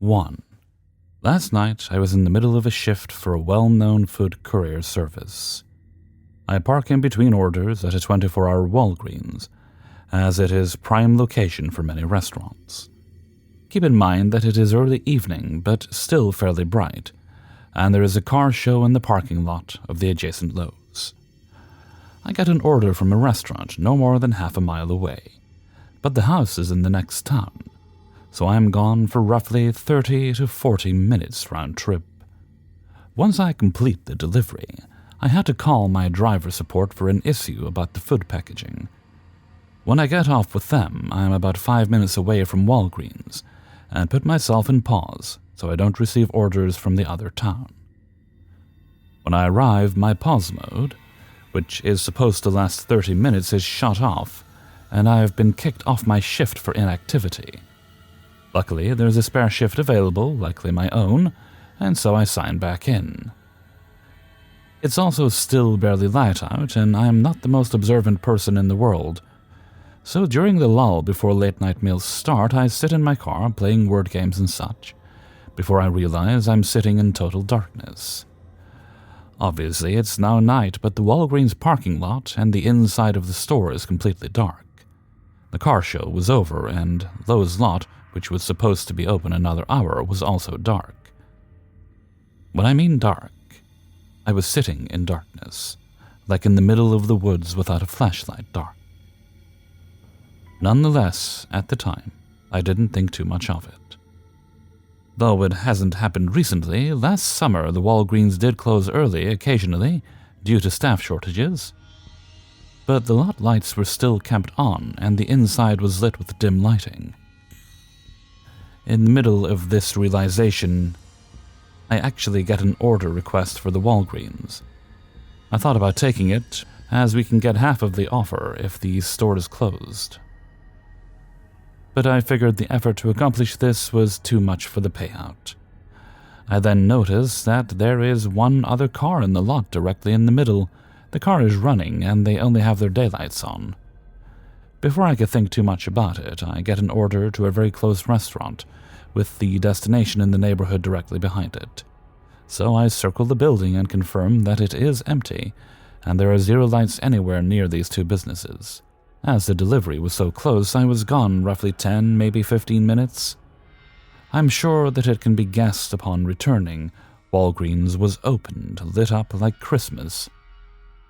1. Last night, I was in the middle of a shift for a well-known food courier service. I park in between orders at a 24-hour Walgreens, as it is prime location for many restaurants. Keep in mind that it is early evening, but still fairly bright, and there is a car show in the parking lot of the adjacent Lowe's. I get an order from a restaurant no more than half a mile away, but the house is in the next town, so I am gone for roughly 30 to 40 minutes round trip. Once I complete the delivery, I had to call my driver support for an issue about the food packaging. When I get off with them, I am about 5 minutes away from Walgreens and put myself in pause so I don't receive orders from the other town. When I arrive, my pause mode, which is supposed to last 30 minutes, is shut off, and I have been kicked off my shift for inactivity. Luckily, there's a spare shift available, likely my own, and so I sign back in. It's also still barely light out, and I am not the most observant person in the world. So during the lull before late-night meals start, I sit in my car playing word games and such, before I realize I'm sitting in total darkness. Obviously, it's now night, but the Walgreens parking lot and the inside of the store is completely dark. The car show was over, and Lowe's lot, which was supposed to be open another hour, was also dark. When I mean dark, I was sitting in darkness, like in the middle of the woods without a flashlight dark. Nonetheless, at the time, I didn't think too much of it. Though it hasn't happened recently, last summer the Walgreens did close early occasionally due to staff shortages. But the lot lights were still kept on and the inside was lit with dim lighting. In the middle of this realization, I actually get an order request for the Walgreens. I thought about taking it, as we can get half of the offer if the store is closed. But I figured the effort to accomplish this was too much for the payout. I then notice that there is one other car in the lot directly in the middle. The car is running and they only have their daylights on. Before I could think too much about it, I get an order to a very close restaurant, with the destination in the neighborhood directly behind it. So I circle the building and confirm that it is empty, and there are zero lights anywhere near these two businesses. As the delivery was so close, I was gone roughly 10, maybe 15 minutes. I'm sure that it can be guessed upon returning, Walgreens was opened, lit up like Christmas,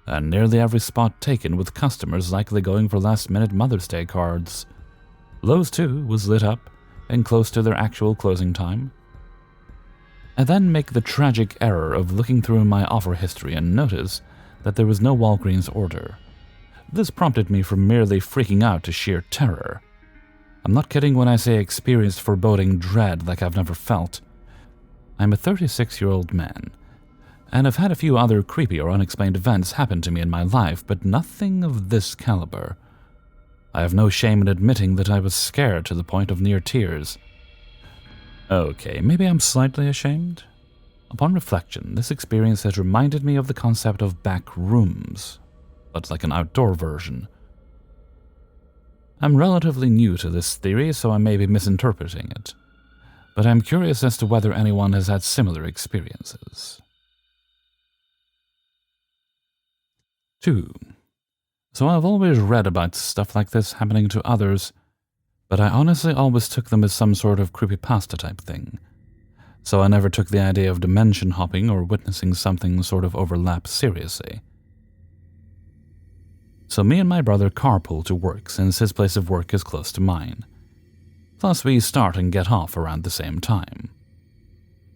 and nearly every spot taken with customers likely going for last-minute Mother's Day cards. Lowe's too was lit up and close to their actual closing time. I then make the tragic error of looking through my offer history and notice that there was no Walgreens order. This prompted me from merely freaking out to sheer terror. I'm not kidding when I say I experienced foreboding dread like I've never felt. I'm a 36-year-old man, and I've had a few other creepy or unexplained events happen to me in my life, but nothing of this caliber. I have no shame in admitting that I was scared to the point of near tears. Okay, maybe I'm slightly ashamed. Upon reflection, this experience has reminded me of the concept of back rooms, but like an outdoor version. I'm relatively new to this theory, so I may be misinterpreting it, but I'm curious as to whether anyone has had similar experiences. 2. So I've always read about stuff like this happening to others, but I honestly always took them as some sort of creepypasta type thing, so I never took the idea of dimension hopping or witnessing something sort of overlap seriously. So me and my brother carpool to work since his place of work is close to mine. Plus we start and get off around the same time.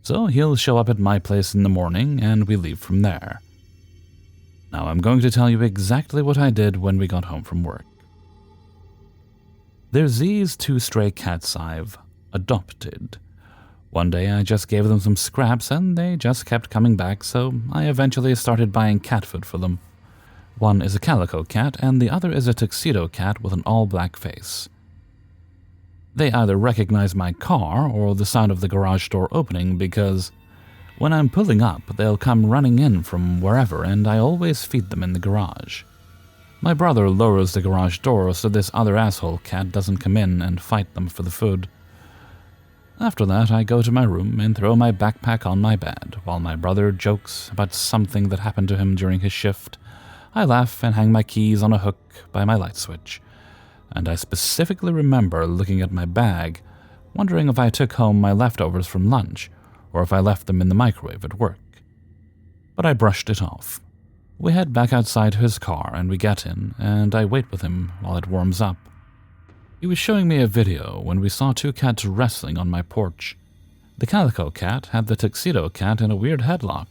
So he'll show up at my place in the morning and we leave from there. Now I'm going to tell you exactly what I did when we got home from work. There's these 2 stray cats I've adopted. One day I just gave them some scraps and they just kept coming back, so I eventually started buying cat food for them. One is a calico cat, and the other is a tuxedo cat with an all-black face. They either recognize my car or the sound of the garage door opening because when I'm pulling up, they'll come running in from wherever, and I always feed them in the garage. My brother lowers the garage door so this other asshole cat doesn't come in and fight them for the food. After that, I go to my room and throw my backpack on my bed, while my brother jokes about something that happened to him during his shift. I laugh and hang my keys on a hook by my light switch, and I specifically remember looking at my bag, wondering if I took home my leftovers from lunch, or if I left them in the microwave at work. But I brushed it off. We head back outside to his car, and we get in, and I wait with him while it warms up. He was showing me a video when we saw two cats wrestling on my porch. The calico cat had the tuxedo cat in a weird headlock.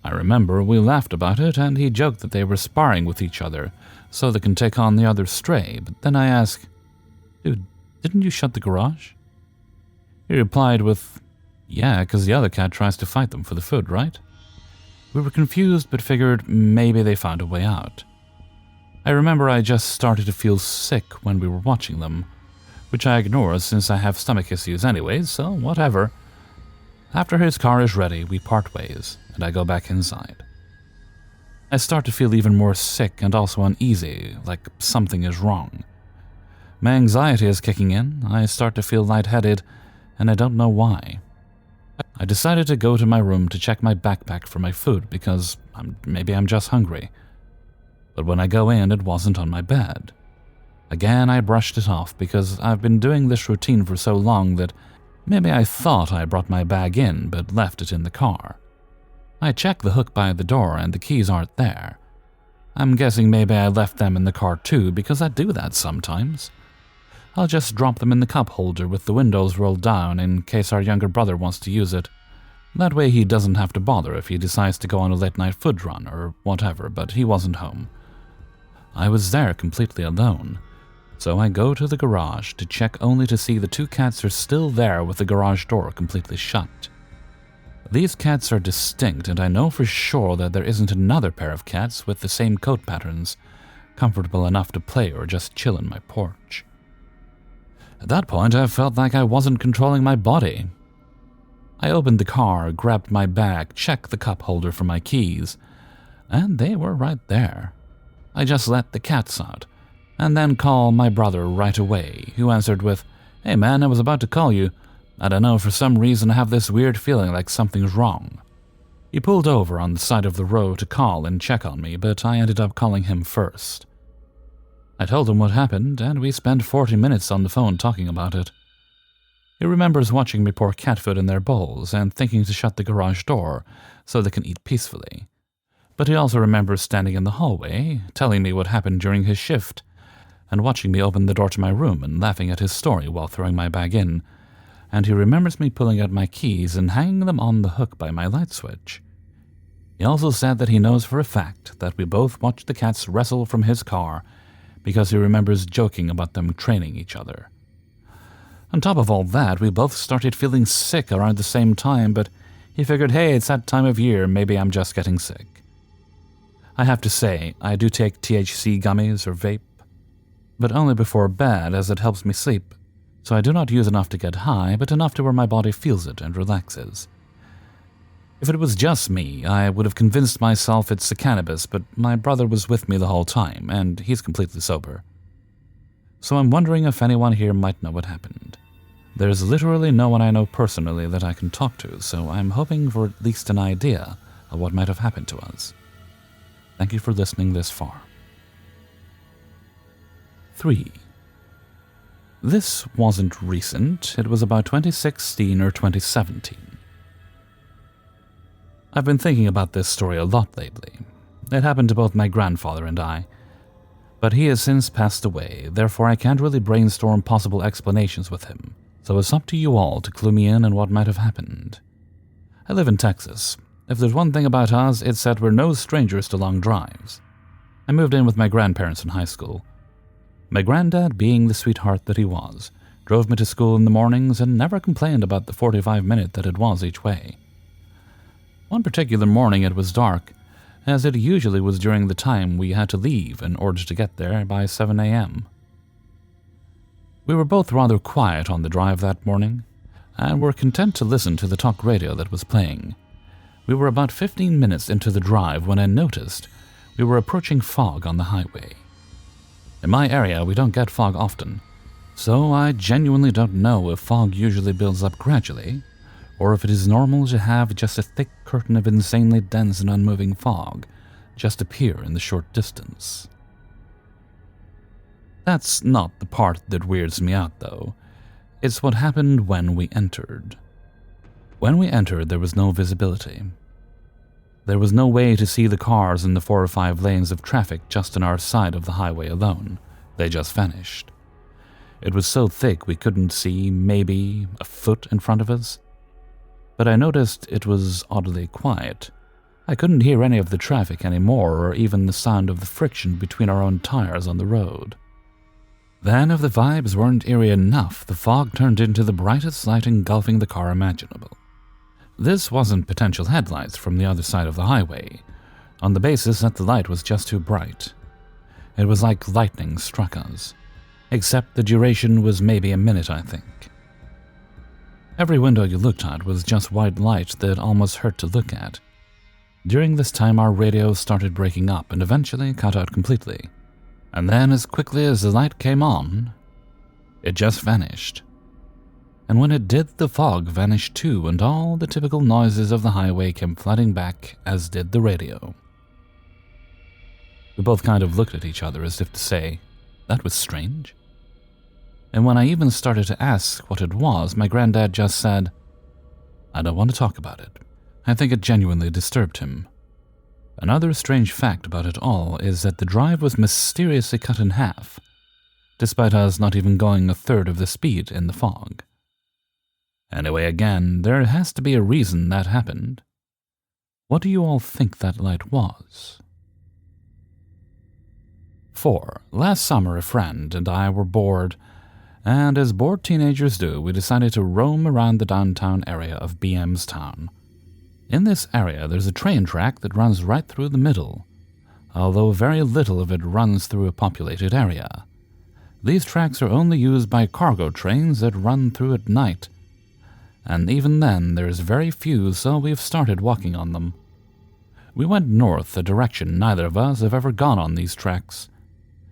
I remember we laughed about it, and he joked that they were sparring with each other so they can take on the other stray, but then I asked, "Dude, didn't you shut the garage?" He replied with, "Yeah, 'cause the other cat tries to fight them for the food, right?" We were confused but figured maybe they found a way out. I remember I just started to feel sick when we were watching them, which I ignore since I have stomach issues anyways, so whatever. After his car is ready, we part ways, and I go back inside. I start to feel even more sick and also uneasy, like something is wrong. My anxiety is kicking in, I start to feel lightheaded, and I don't know why. I decided to go to my room to check my backpack for my food because maybe I'm just hungry. But when I go in, it wasn't on my bed. Again, I brushed it off because I've been doing this routine for so long that maybe I thought I brought my bag in but left it in the car. I check the hook by the door and the keys aren't there. I'm guessing maybe I left them in the car too because I do that sometimes. I'll just drop them in the cup holder with the windows rolled down in case our younger brother wants to use it. That way he doesn't have to bother if he decides to go on a late-night food run or whatever, but he wasn't home. I was there completely alone, so I go to the garage to check only to see the two cats are still there with the garage door completely shut. These cats are distinct, and I know for sure that there isn't another pair of cats with the same coat patterns, comfortable enough to play or just chill in my porch. At that point, I felt like I wasn't controlling my body. I opened the car, grabbed my bag, checked the cup holder for my keys, and they were right there. I just let the cats out, and then called my brother right away, who answered with, "Hey man, I was about to call you. I don't know, for some reason I have this weird feeling like something's wrong." He pulled over on the side of the road to call and check on me, but I ended up calling him first. I told him what happened, and we spent 40 minutes on the phone talking about it. He remembers watching me pour cat food in their bowls and thinking to shut the garage door so they can eat peacefully. But he also remembers standing in the hallway, telling me what happened during his shift, and watching me open the door to my room and laughing at his story while throwing my bag in, and he remembers me pulling out my keys and hanging them on the hook by my light switch. He also said that he knows for a fact that we both watched the cats wrestle from his car because he remembers joking about them training each other. On top of all that, we both started feeling sick around the same time, but he figured, hey, it's that time of year, maybe I'm just getting sick. I have to say, I do take THC gummies or vape, but only before bed as it helps me sleep, so I do not use enough to get high, but enough to where my body feels it and relaxes. If it was just me, I would have convinced myself it's the cannabis, but my brother was with me the whole time, and he's completely sober. So I'm wondering if anyone here might know what happened. There's literally no one I know personally that I can talk to, so I'm hoping for at least an idea of what might have happened to us. Thank you for listening this far. 3. This wasn't recent, it was about 2016 or 2017. I've been thinking about this story a lot lately. It happened to both my grandfather and I, but he has since passed away, therefore I can't really brainstorm possible explanations with him, so it's up to you all to clue me in on what might have happened. I live in Texas. If there's one thing about us, it's that we're no strangers to long drives. I moved in with my grandparents in high school. My granddad, being the sweetheart that he was, drove me to school in the mornings and never complained about the 45-minute that it was each way. One particular morning it was dark, as it usually was during the time we had to leave in order to get there by 7 a.m. We were both rather quiet on the drive that morning, and were content to listen to the talk radio that was playing. We were about 15 minutes into the drive when I noticed we were approaching fog on the highway. In my area, we don't get fog often, So I genuinely don't know if fog usually builds up gradually, or if it is normal to have just a thick curtain of insanely dense and unmoving fog just appear in the short distance. That's not the part that weirds me out, though. It's what happened when we entered. When we entered, there was no visibility. There was no way to see the cars in the 4 or 5 lanes of traffic just on our side of the highway alone. They just vanished. It was so thick we couldn't see maybe a foot in front of us. But I noticed it was oddly quiet. I couldn't hear any of the traffic anymore, or even the sound of the friction between our own tires on the road. Then, if the vibes weren't eerie enough, the fog turned into the brightest light engulfing the car imaginable. This wasn't potential headlights from the other side of the highway, on the basis that the light was just too bright. It was like lightning struck us, except the duration was maybe a minute, I think. Every window you looked at was just white light that almost hurt to look at. During this time, our radio started breaking up and eventually cut out completely. And then, as quickly as the light came on, it just vanished. And when it did, the fog vanished too, and all the typical noises of the highway came flooding back, as did the radio. We both kind of looked at each other as if to say, that was strange. And when I even started to ask what it was, my granddad just said, I don't want to talk about it. I think it genuinely disturbed him. Another strange fact about it all is that the drive was mysteriously cut in half, despite us not even going a third of the speed in the fog. Anyway, again, there has to be a reason that happened. What do you all think that light was? 4. Last summer, a friend and I were bored, and as bored teenagers do, we decided to roam around the downtown area of BM's town. In this area, there's a train track that runs right through the middle, although very little of it runs through a populated area. These tracks are only used by cargo trains that run through at night, and even then there's very few, so we've started walking on them. We went north, a direction neither of us have ever gone on these tracks,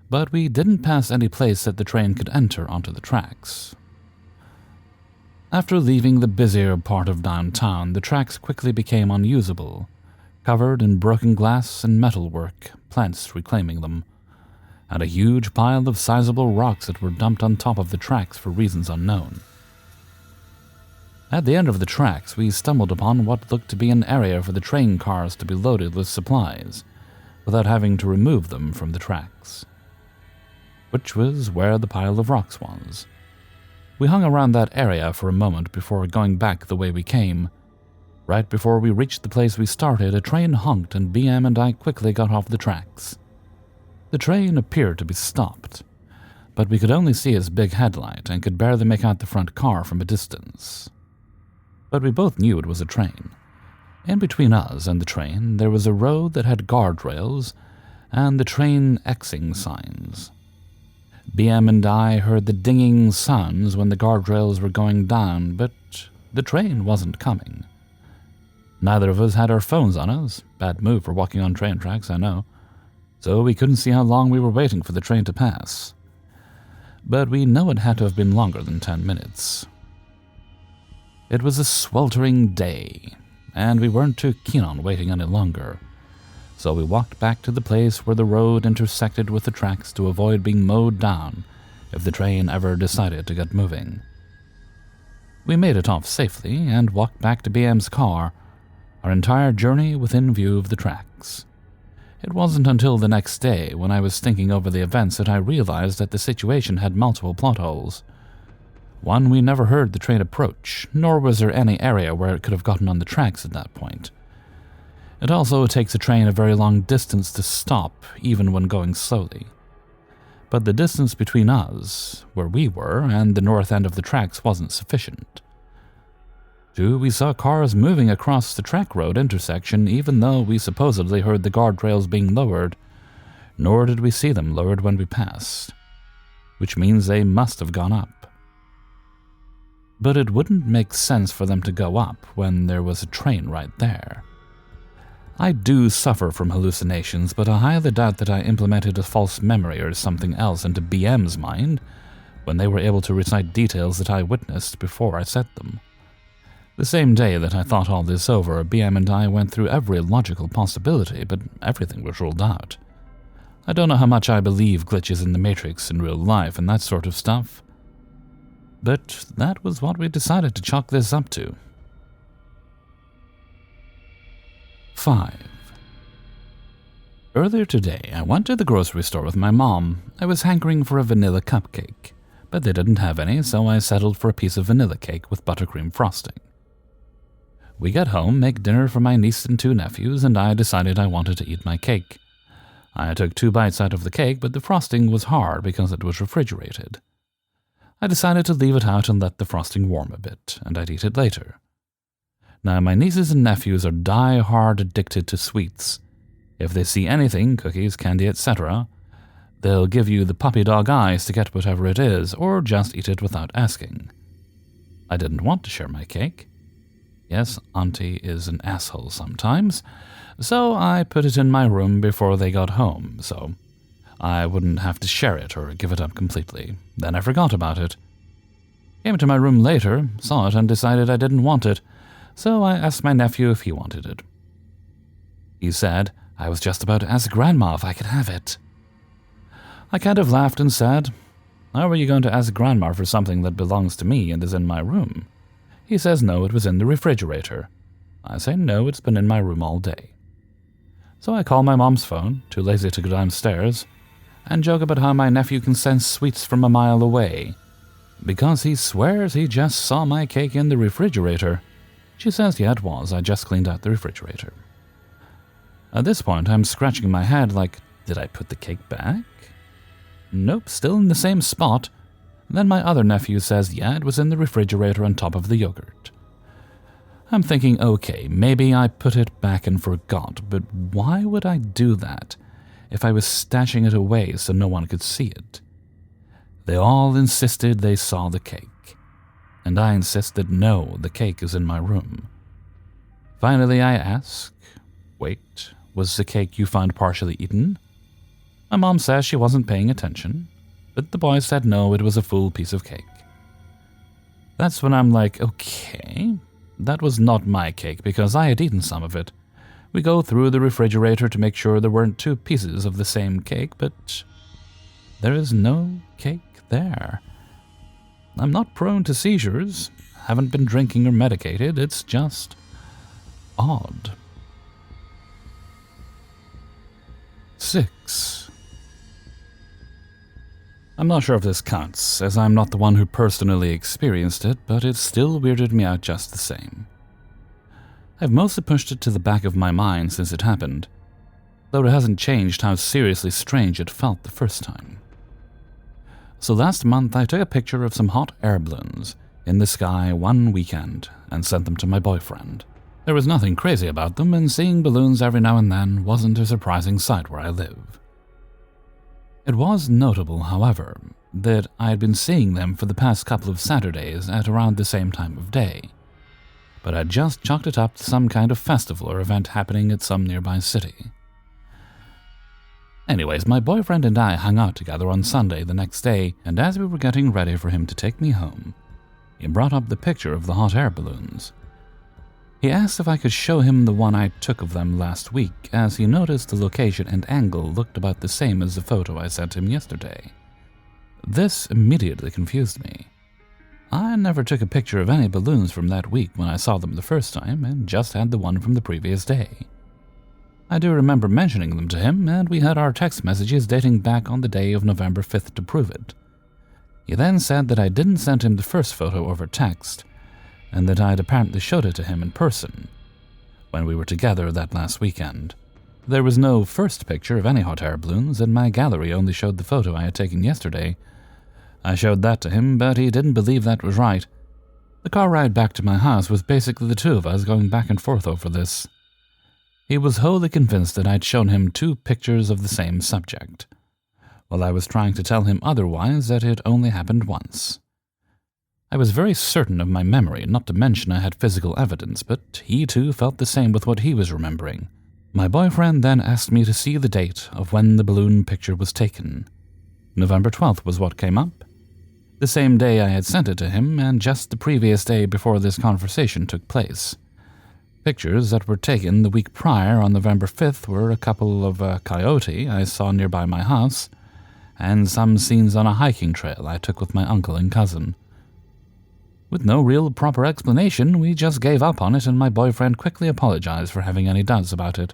but we didn't pass any place that the train could enter onto the tracks. After leaving the busier part of downtown, the tracks quickly became unusable, covered in broken glass and metalwork, plants reclaiming them, and a huge pile of sizable rocks that were dumped on top of the tracks for reasons unknown. At the end of the tracks, we stumbled upon what looked to be an area for the train cars to be loaded with supplies, without having to remove them from the tracks, which was where the pile of rocks was. We hung around that area for a moment before going back the way we came. Right before we reached the place we started, a train honked and BM and I quickly got off the tracks. The train appeared to be stopped, but we could only see its big headlight and could barely make out the front car from a distance. But we both knew it was a train. In between us and the train, there was a road that had guardrails and the train Xing signs. BM and I heard the dinging sounds when the guardrails were going down, but the train wasn't coming. Neither of us had our phones on us. Bad move for walking on train tracks, I know. So we couldn't see how long we were waiting for the train to pass. But we know it had to have been longer than 10 minutes. It was a sweltering day, and we weren't too keen on waiting any longer. So we walked back to the place where the road intersected with the tracks to avoid being mowed down if the train ever decided to get moving. We made it off safely and walked back to BM's car, our entire journey within view of the tracks. It wasn't until the next day, when I was thinking over the events, that I realized that the situation had multiple plot holes. One, we never heard the train approach, nor was there any area where it could have gotten on the tracks at that point. It also takes a train a very long distance to stop, even when going slowly. But the distance between us, where we were, and the north end of the tracks wasn't sufficient. 2, we saw cars moving across the track road intersection even though we supposedly heard the guardrails being lowered, nor did we see them lowered when we passed, which means they must have gone up. But it wouldn't make sense for them to go up when there was a train right there. I do suffer from hallucinations, but I highly doubt that I implemented a false memory or something else into BM's mind when they were able to recite details that I witnessed before I said them. The same day that I thought all this over, BM and I went through every logical possibility, but everything was ruled out. I don't know how much I believe glitches in the Matrix in real life and that sort of stuff, but that was what we decided to chalk this up to. 5. Earlier today, I went to the grocery store with my mom. I was hankering for a vanilla cupcake, but they didn't have any, so I settled for a piece of vanilla cake with buttercream frosting. We got home, make dinner for my niece and 2 nephews, and I decided I wanted to eat my cake. I took 2 bites out of the cake, but the frosting was hard because it was refrigerated. I decided to leave it out and let the frosting warm a bit, and I'd eat it later. Now, my nieces and nephews are die-hard addicted to sweets. If they see anything, cookies, candy, etc., they'll give you the puppy dog eyes to get whatever it is, or just eat it without asking. I didn't want to share my cake. Yes, Auntie is an asshole sometimes, so I put it in my room before they got home, so I wouldn't have to share it or give it up completely. Then I forgot about it. Came to my room later, saw it, and decided I didn't want it, so I asked my nephew if he wanted it. He said, I was just about to ask Grandma if I could have it. I kind of laughed and said, how are you going to ask Grandma for something that belongs to me and is in my room? He says no, it was in the refrigerator. I say no, it's been in my room all day. So I call my mom's phone, too lazy to go downstairs, and joke about how my nephew can sense sweets from a mile away, because he swears he just saw my cake in the refrigerator. She says, yeah, it was. I just cleaned out the refrigerator. At this point, I'm scratching my head like, did I put the cake back? Nope, still in the same spot. Then my other nephew says, yeah, it was in the refrigerator on top of the yogurt. I'm thinking, okay, maybe I put it back and forgot, but why would I do that if I was stashing it away so no one could see it? They all insisted they saw the cake, and I insisted no, the cake is in my room. Finally, I ask, wait, was the cake you found partially eaten? My mom says she wasn't paying attention, but the boy said no, it was a full piece of cake. That's when I'm like, okay, that was not my cake because I had eaten some of it. We go through the refrigerator to make sure there weren't 2 pieces of the same cake, but there is no cake there. I'm not prone to seizures, haven't been drinking or medicated, it's just odd. 6. I'm not sure if this counts, as I'm not the one who personally experienced it, but it still weirded me out just the same. I've mostly pushed it to the back of my mind since it happened, though it hasn't changed how seriously strange it felt the first time. So last month I took a picture of some hot air balloons in the sky one weekend and sent them to my boyfriend. There was nothing crazy about them, and seeing balloons every now and then wasn't a surprising sight where I live. It was notable, however, that I had been seeing them for the past couple of Saturdays at around the same time of day, but I'd just chalked it up to some kind of festival or event happening at some nearby city. Anyways, my boyfriend and I hung out together on Sunday the next day, and as we were getting ready for him to take me home, he brought up the picture of the hot air balloons. He asked if I could show him the one I took of them last week, as he noticed the location and angle looked about the same as the photo I sent him yesterday. This immediately confused me. I never took a picture of any balloons from that week when I saw them the first time, and just had the one from the previous day. I do remember mentioning them to him, and we had our text messages dating back on the day of November 5th to prove it. He then said that I didn't send him the first photo over text, and that I had apparently showed it to him in person when we were together that last weekend. There was no first picture of any hot air balloons, and my gallery only showed the photo I had taken yesterday. I showed that to him, but he didn't believe that was right. The car ride back to my house was basically the 2 of us going back and forth over this. He was wholly convinced that I'd shown him 2 pictures of the same subject, while I was trying to tell him otherwise that it only happened once. I was very certain of my memory, not to mention I had physical evidence, but he too felt the same with what he was remembering. My boyfriend then asked me to see the date of when the balloon picture was taken. November 12th was what came up. The same day I had sent it to him, and just the previous day before this conversation took place. Pictures that were taken the week prior on November 5th were a couple of coyote I saw nearby my house, and some scenes on a hiking trail I took with my uncle and cousin. With no real proper explanation, we just gave up on it, and my boyfriend quickly apologized for having any doubts about it.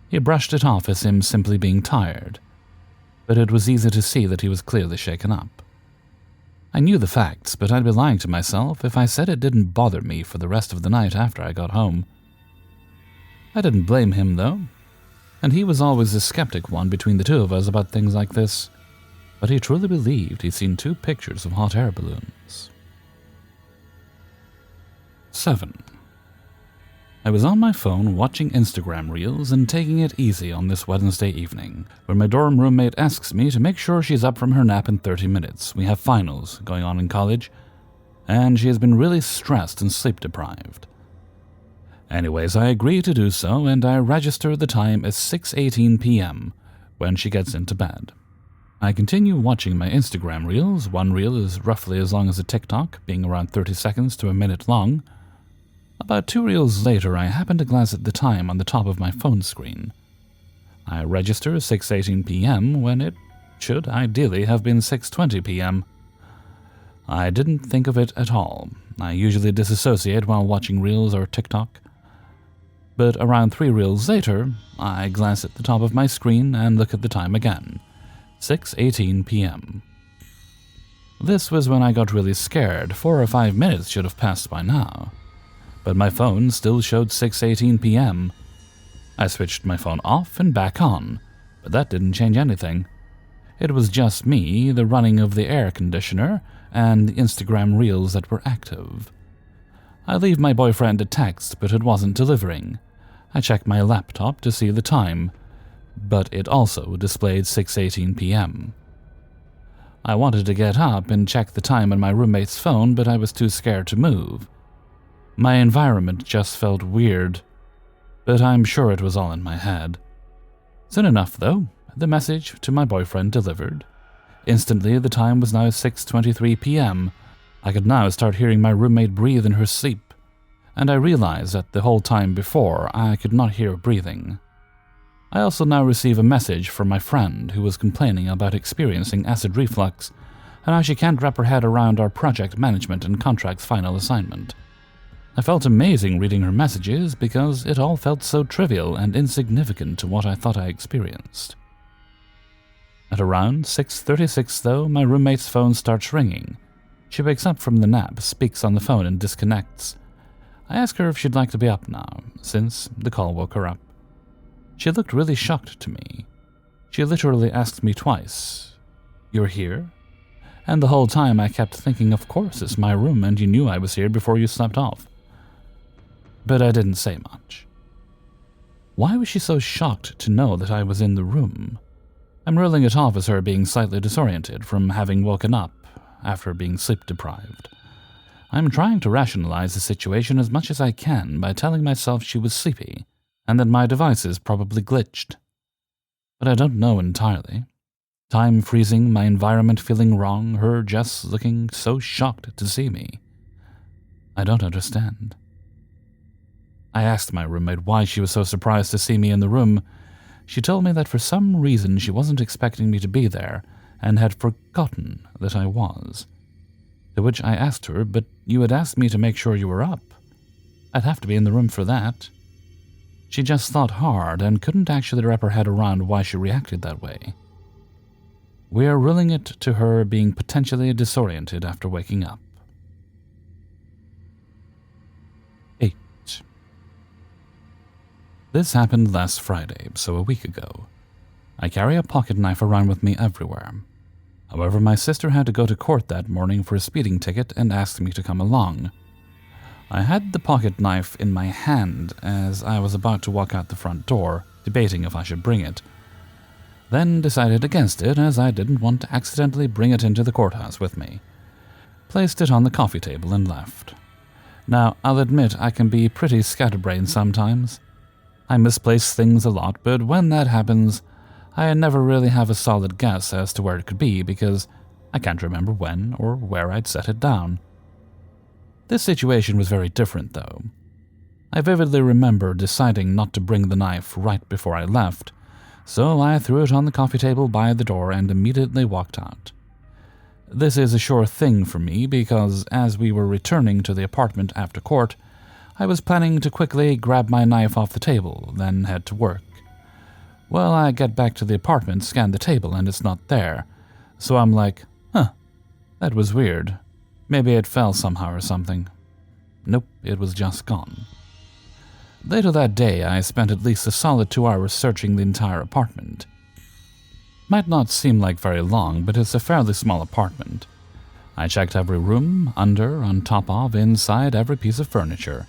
He brushed it off as him simply being tired, but it was easy to see that he was clearly shaken up. I knew the facts, but I'd be lying to myself if I said it didn't bother me for the rest of the night after I got home. I didn't blame him, though, and he was always the skeptic one between the two of us about things like this, but he truly believed he'd seen 2 pictures of hot air balloons. 7. I was on my phone watching Instagram Reels and taking it easy on this Wednesday evening, where my dorm roommate asks me to make sure she's up from her nap in 30 minutes. We have finals going on in college, and she has been really stressed and sleep-deprived. Anyways, I agree to do so, and I register the time as 6:18 p.m. when she gets into bed. I continue watching my Instagram Reels. One reel is roughly as long as a TikTok, being around 30 seconds to a minute long. About 2 reels later, I happen to glance at the time on the top of my phone screen. I register 6:18 p.m. when it should ideally have been 6:20 p.m. I didn't think of it at all. I usually disassociate while watching Reels or TikTok. But around 3 reels later, I glance at the top of my screen and look at the time again. 6:18 p.m. This was when I got really scared. 4 or 5 minutes should have passed by now. But my phone still showed 6:18 p.m. I switched my phone off and back on, but that didn't change anything. It was just me, the running of the air conditioner, and the Instagram Reels that were active. I leave my boyfriend a text, but it wasn't delivering. I checked my laptop to see the time, but it also displayed 6:18 p.m. I wanted to get up and check the time on my roommate's phone, but I was too scared to move. My environment just felt weird, but I'm sure it was all in my head. Soon enough, though, the message to my boyfriend delivered. Instantly, the time was now 6:23 p.m. I could now start hearing my roommate breathe in her sleep, and I realized that the whole time before I could not hear breathing. I also now receive a message from my friend who was complaining about experiencing acid reflux and how she can't wrap her head around our project management and contracts final assignment. I felt amazing reading her messages because it all felt so trivial and insignificant to what I thought I experienced. At around 6:36, though, my roommate's phone starts ringing. She wakes up from the nap, speaks on the phone, and disconnects. I ask her if she'd like to be up now, since the call woke her up. She looked really shocked to me. She literally asked me twice, "You're here?" And the whole time I kept thinking, of course, it's my room and you knew I was here before you slept off. But I didn't say much. Why was she so shocked to know that I was in the room? I'm ruling it off as her being slightly disoriented from having woken up after being sleep-deprived. I'm trying to rationalize the situation as much as I can by telling myself she was sleepy and that my devices probably glitched. But I don't know entirely. Time freezing, my environment feeling wrong, her just looking so shocked to see me. I don't understand. I asked my roommate why she was so surprised to see me in the room. She told me that for some reason she wasn't expecting me to be there and had forgotten that I was. To which I asked her, "But you had asked me to make sure you were up. I'd have to be in the room for that." She just thought hard and couldn't actually wrap her head around why she reacted that way. We are ruling it to her being potentially disoriented after waking up. 8. This happened last Friday, so a week ago. I carry a pocket knife around with me everywhere. However, my sister had to go to court that morning for a speeding ticket and asked me to come along. I had the pocket knife in my hand as I was about to walk out the front door, debating if I should bring it. Then decided against it as I didn't want to accidentally bring it into the courthouse with me. Placed it on the coffee table and left. Now, I'll admit I can be pretty scatterbrained sometimes. I misplace things a lot, but when that happens, I never really have a solid guess as to where it could be because I can't remember when or where I'd set it down. This situation was very different, though. I vividly remember deciding not to bring the knife right before I left, so I threw it on the coffee table by the door and immediately walked out. This is a sure thing for me because as we were returning to the apartment after court, I was planning to quickly grab my knife off the table, then head to work. Well, I get back to the apartment, scan the table, and it's not there. So I'm like, that was weird. Maybe it fell somehow or something. Nope, it was just gone. Later that day, I spent at least a solid 2 hours searching the entire apartment. Might not seem like very long, but it's a fairly small apartment. I checked every room, under, on top of, inside every piece of furniture.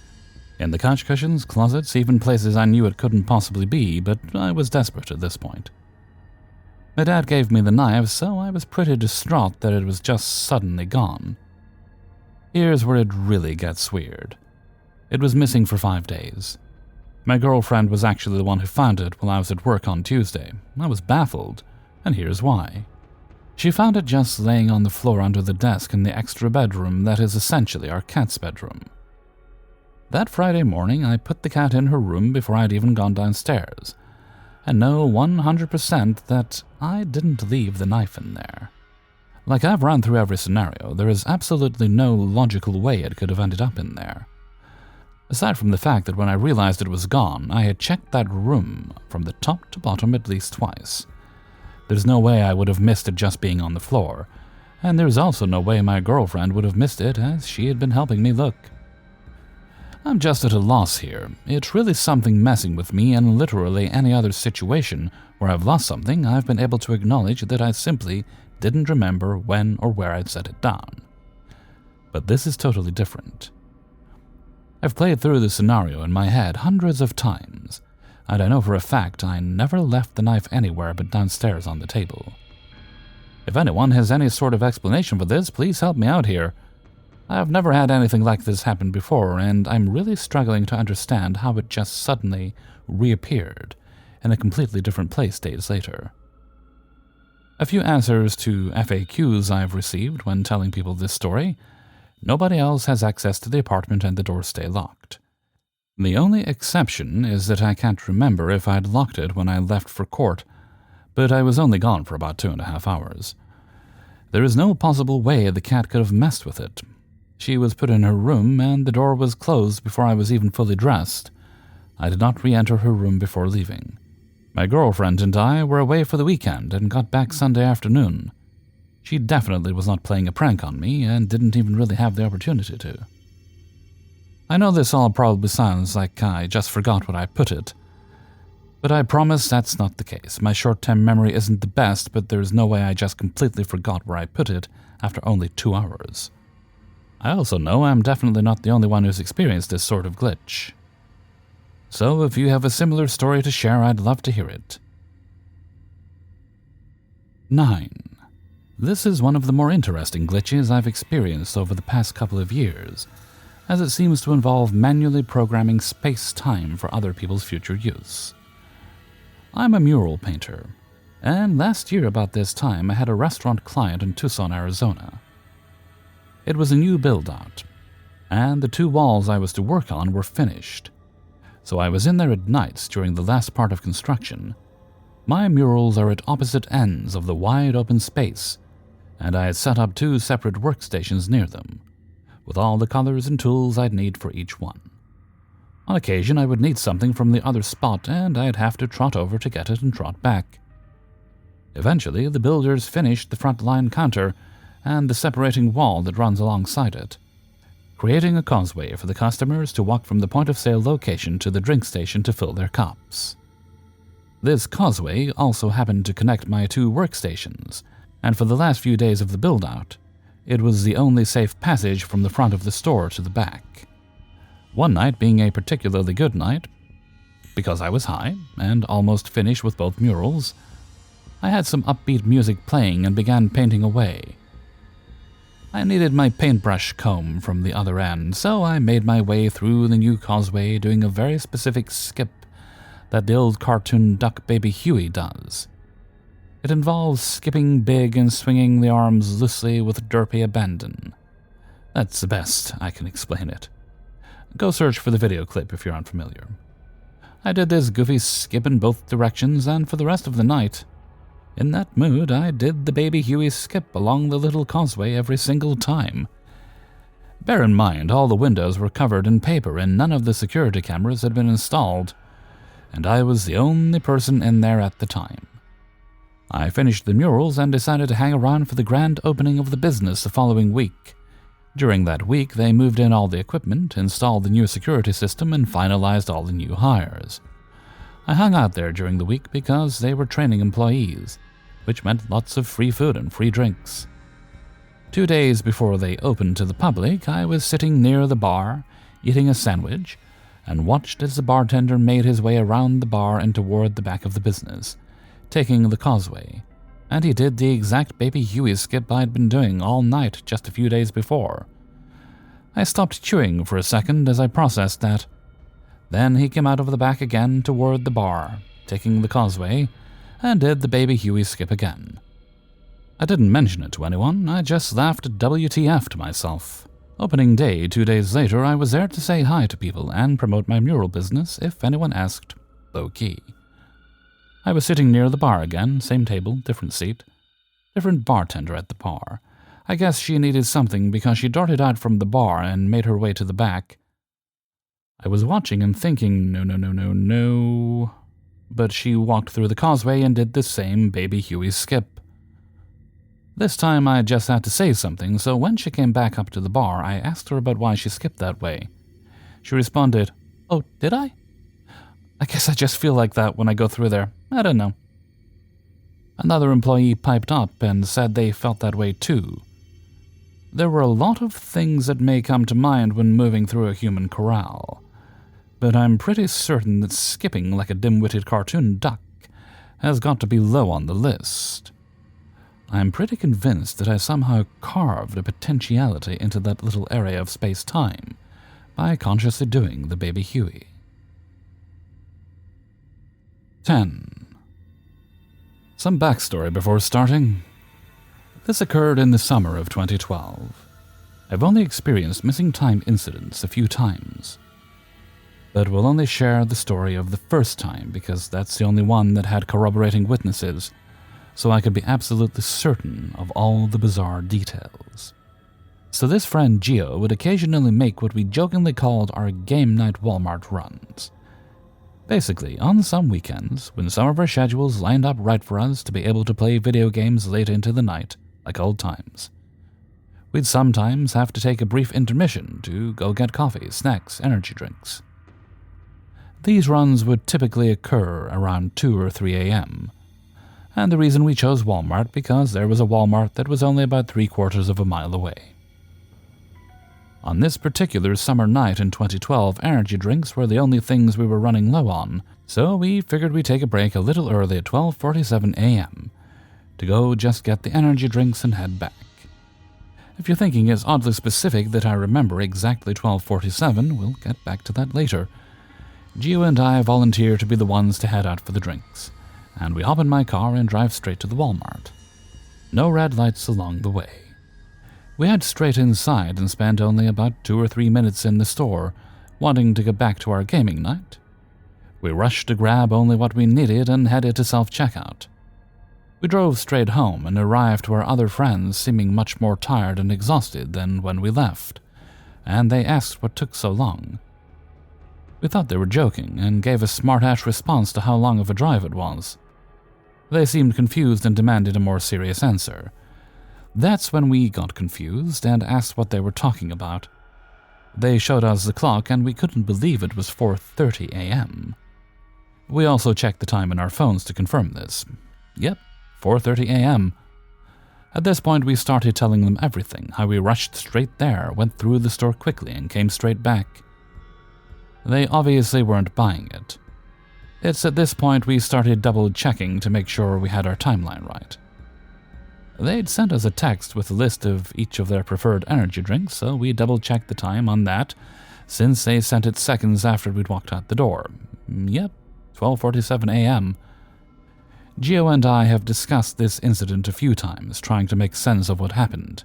In the couch cushions, closets, even places I knew it couldn't possibly be, but I was desperate at this point. My dad gave me the knife, so I was pretty distraught that it was just suddenly gone. Here's where it really gets weird. It was missing for 5 days. My girlfriend was actually the one who found it while I was at work on Tuesday. I was baffled, and here's why. She found it just laying on the floor under the desk in the extra bedroom that is essentially our cat's bedroom. That Friday morning, I put the cat in her room before I'd even gone downstairs, and know 100% that I didn't leave the knife in there. Like I've run through every scenario, there is absolutely no logical way it could have ended up in there. Aside from the fact that when I realized it was gone, I had checked that room from the top to bottom at least twice. There's no way I would have missed it just being on the floor, and there's also no way my girlfriend would have missed it as she had been helping me look. I'm just at a loss here. It's really something messing with me, and literally any other situation where I've lost something, I've been able to acknowledge that I simply didn't remember when or where I'd set it down. But this is totally different. I've played through the scenario in my head hundreds of times, and I know for a fact I never left the knife anywhere but downstairs on the table. If anyone has any sort of explanation for this, please help me out here. I've never had anything like this happen before, and I'm really struggling to understand how it just suddenly reappeared in a completely different place days later. A few answers to FAQs I've received when telling people this story. Nobody else has access to the apartment and the doors stay locked. The only exception is that I can't remember if I'd locked it when I left for court, but I was only gone for about 2.5 hours. There is no possible way the cat could have messed with it. She was put in her room, and the door was closed before I was even fully dressed. I did not re-enter her room before leaving. My girlfriend and I were away for the weekend and got back Sunday afternoon. She definitely was not playing a prank on me and didn't even really have the opportunity to. I know this all probably sounds like I just forgot where I put it, but I promise that's not the case. My short-term memory isn't the best, but there's no way I just completely forgot where I put it after only 2 hours. I also know I'm definitely not the only one who's experienced this sort of glitch. So if you have a similar story to share, I'd love to hear it. 9. This is one of the more interesting glitches I've experienced over the past couple of years, as it seems to involve manually programming space-time for other people's future use. I'm a mural painter, and last year about this time I had a restaurant client in Tucson, Arizona. It was a new build-out, and the 2 walls I was to work on were finished, so I was in there at nights during the last part of construction. My murals are at opposite ends of the wide open space, and I had set up 2 separate workstations near them, with all the colors and tools I'd need for each one. On occasion, I would need something from the other spot, and I'd have to trot over to get it and trot back. Eventually, the builders finished the front line counter and the separating wall that runs alongside it, creating a causeway for the customers to walk from the point-of-sale location to the drink station to fill their cups. This causeway also happened to connect my 2 workstations, and for the last few days of the build-out, it was the only safe passage from the front of the store to the back. One night being a particularly good night, because I was high and almost finished with both murals, I had some upbeat music playing and began painting away. I needed my paintbrush comb from the other end, so I made my way through the new causeway doing a very specific skip that the old cartoon duck baby Huey does. It involves skipping big and swinging the arms loosely with derpy abandon. That's the best I can explain it. Go search for the video clip if you're unfamiliar. I did this goofy skip in both directions, and for the rest of the night, in that mood, I did the Baby Huey skip along the little causeway every single time. Bear in mind, all the windows were covered in paper and none of the security cameras had been installed, and I was the only person in there at the time. I finished the murals and decided to hang around for the grand opening of the business the following week. During that week, they moved in all the equipment, installed the new security system, and finalized all the new hires. I hung out there during the week because they were training employees, which meant lots of free food and free drinks. 2 days before they opened to the public, I was sitting near the bar, eating a sandwich, and watched as the bartender made his way around the bar and toward the back of the business, taking the causeway, and he did the exact Baby Huey skip I'd been doing all night just a few days before. I stopped chewing for a second as I processed that. Then he came out of the back again toward the bar, taking the causeway, and did the Baby Huey skip again. I didn't mention it to anyone, I just laughed WTF to myself. Opening day 2 days later, I was there to say hi to people and promote my mural business if anyone asked, low-key. I was sitting near the bar again, same table, different seat, different bartender at the bar. I guess she needed something because she darted out from the bar and made her way to the back. I was watching and thinking, no. But she walked through the causeway and did the same Baby Huey skip. This time I just had to say something, so when she came back up to the bar, I asked her about why she skipped that way. She responded, "Oh, did I? I guess I just feel like that when I go through there. I don't know." Another employee piped up and said they felt that way too. There were a lot of things that may come to mind when moving through a human corral, but I'm pretty certain that skipping like a dim-witted cartoon duck has got to be low on the list. I'm pretty convinced that I somehow carved a potentiality into that little area of space-time by consciously doing the Baby Huey. 10. Some backstory before starting. This occurred in the summer of 2012. I've only experienced missing time incidents a few times, but will only share the story of the first time because that's the only one that had corroborating witnesses, so I could be absolutely certain of all the bizarre details. So this friend Gio would occasionally make what we jokingly called our game night Walmart runs. Basically, on some weekends, when some of our schedules lined up right for us to be able to play video games late into the night, like old times, we'd sometimes have to take a brief intermission to go get coffee, snacks, energy drinks. These runs would typically occur around 2 or 3 a.m., and the reason we chose Walmart because there was a Walmart that was only about 3/4 of a mile away. On this particular summer night in 2012, energy drinks were the only things we were running low on, so we figured we'd take a break a little early at 12:47 a.m. to go just get the energy drinks and head back. If you're thinking it's oddly specific that I remember exactly 12:47, we'll get back to that later. Gio and I volunteer to be the ones to head out for the drinks, and we hop in my car and drive straight to the Walmart. No red lights along the way. We head straight inside and spent only about 2 or 3 minutes in the store, wanting to get back to our gaming night. We rushed to grab only what we needed and headed to self-checkout. We drove straight home and arrived to our other friends seeming much more tired and exhausted than when we left, and they asked what took so long. We thought they were joking and gave a smart-ass response to how long of a drive it was. They seemed confused and demanded a more serious answer. That's when we got confused and asked what they were talking about. They showed us the clock and we couldn't believe it was 4:30 a.m. We also checked the time in our phones to confirm this. Yep, 4:30 a.m. At this point we started telling them everything, how we rushed straight there, went through the store quickly and came straight back. They obviously weren't buying it. It's at this point we started double-checking to make sure we had our timeline right. They'd sent us a text with a list of each of their preferred energy drinks, so we double-checked the time on that, since they sent it seconds after we'd walked out the door. Yep, 12:47 a.m. Gio and I have discussed this incident a few times, trying to make sense of what happened.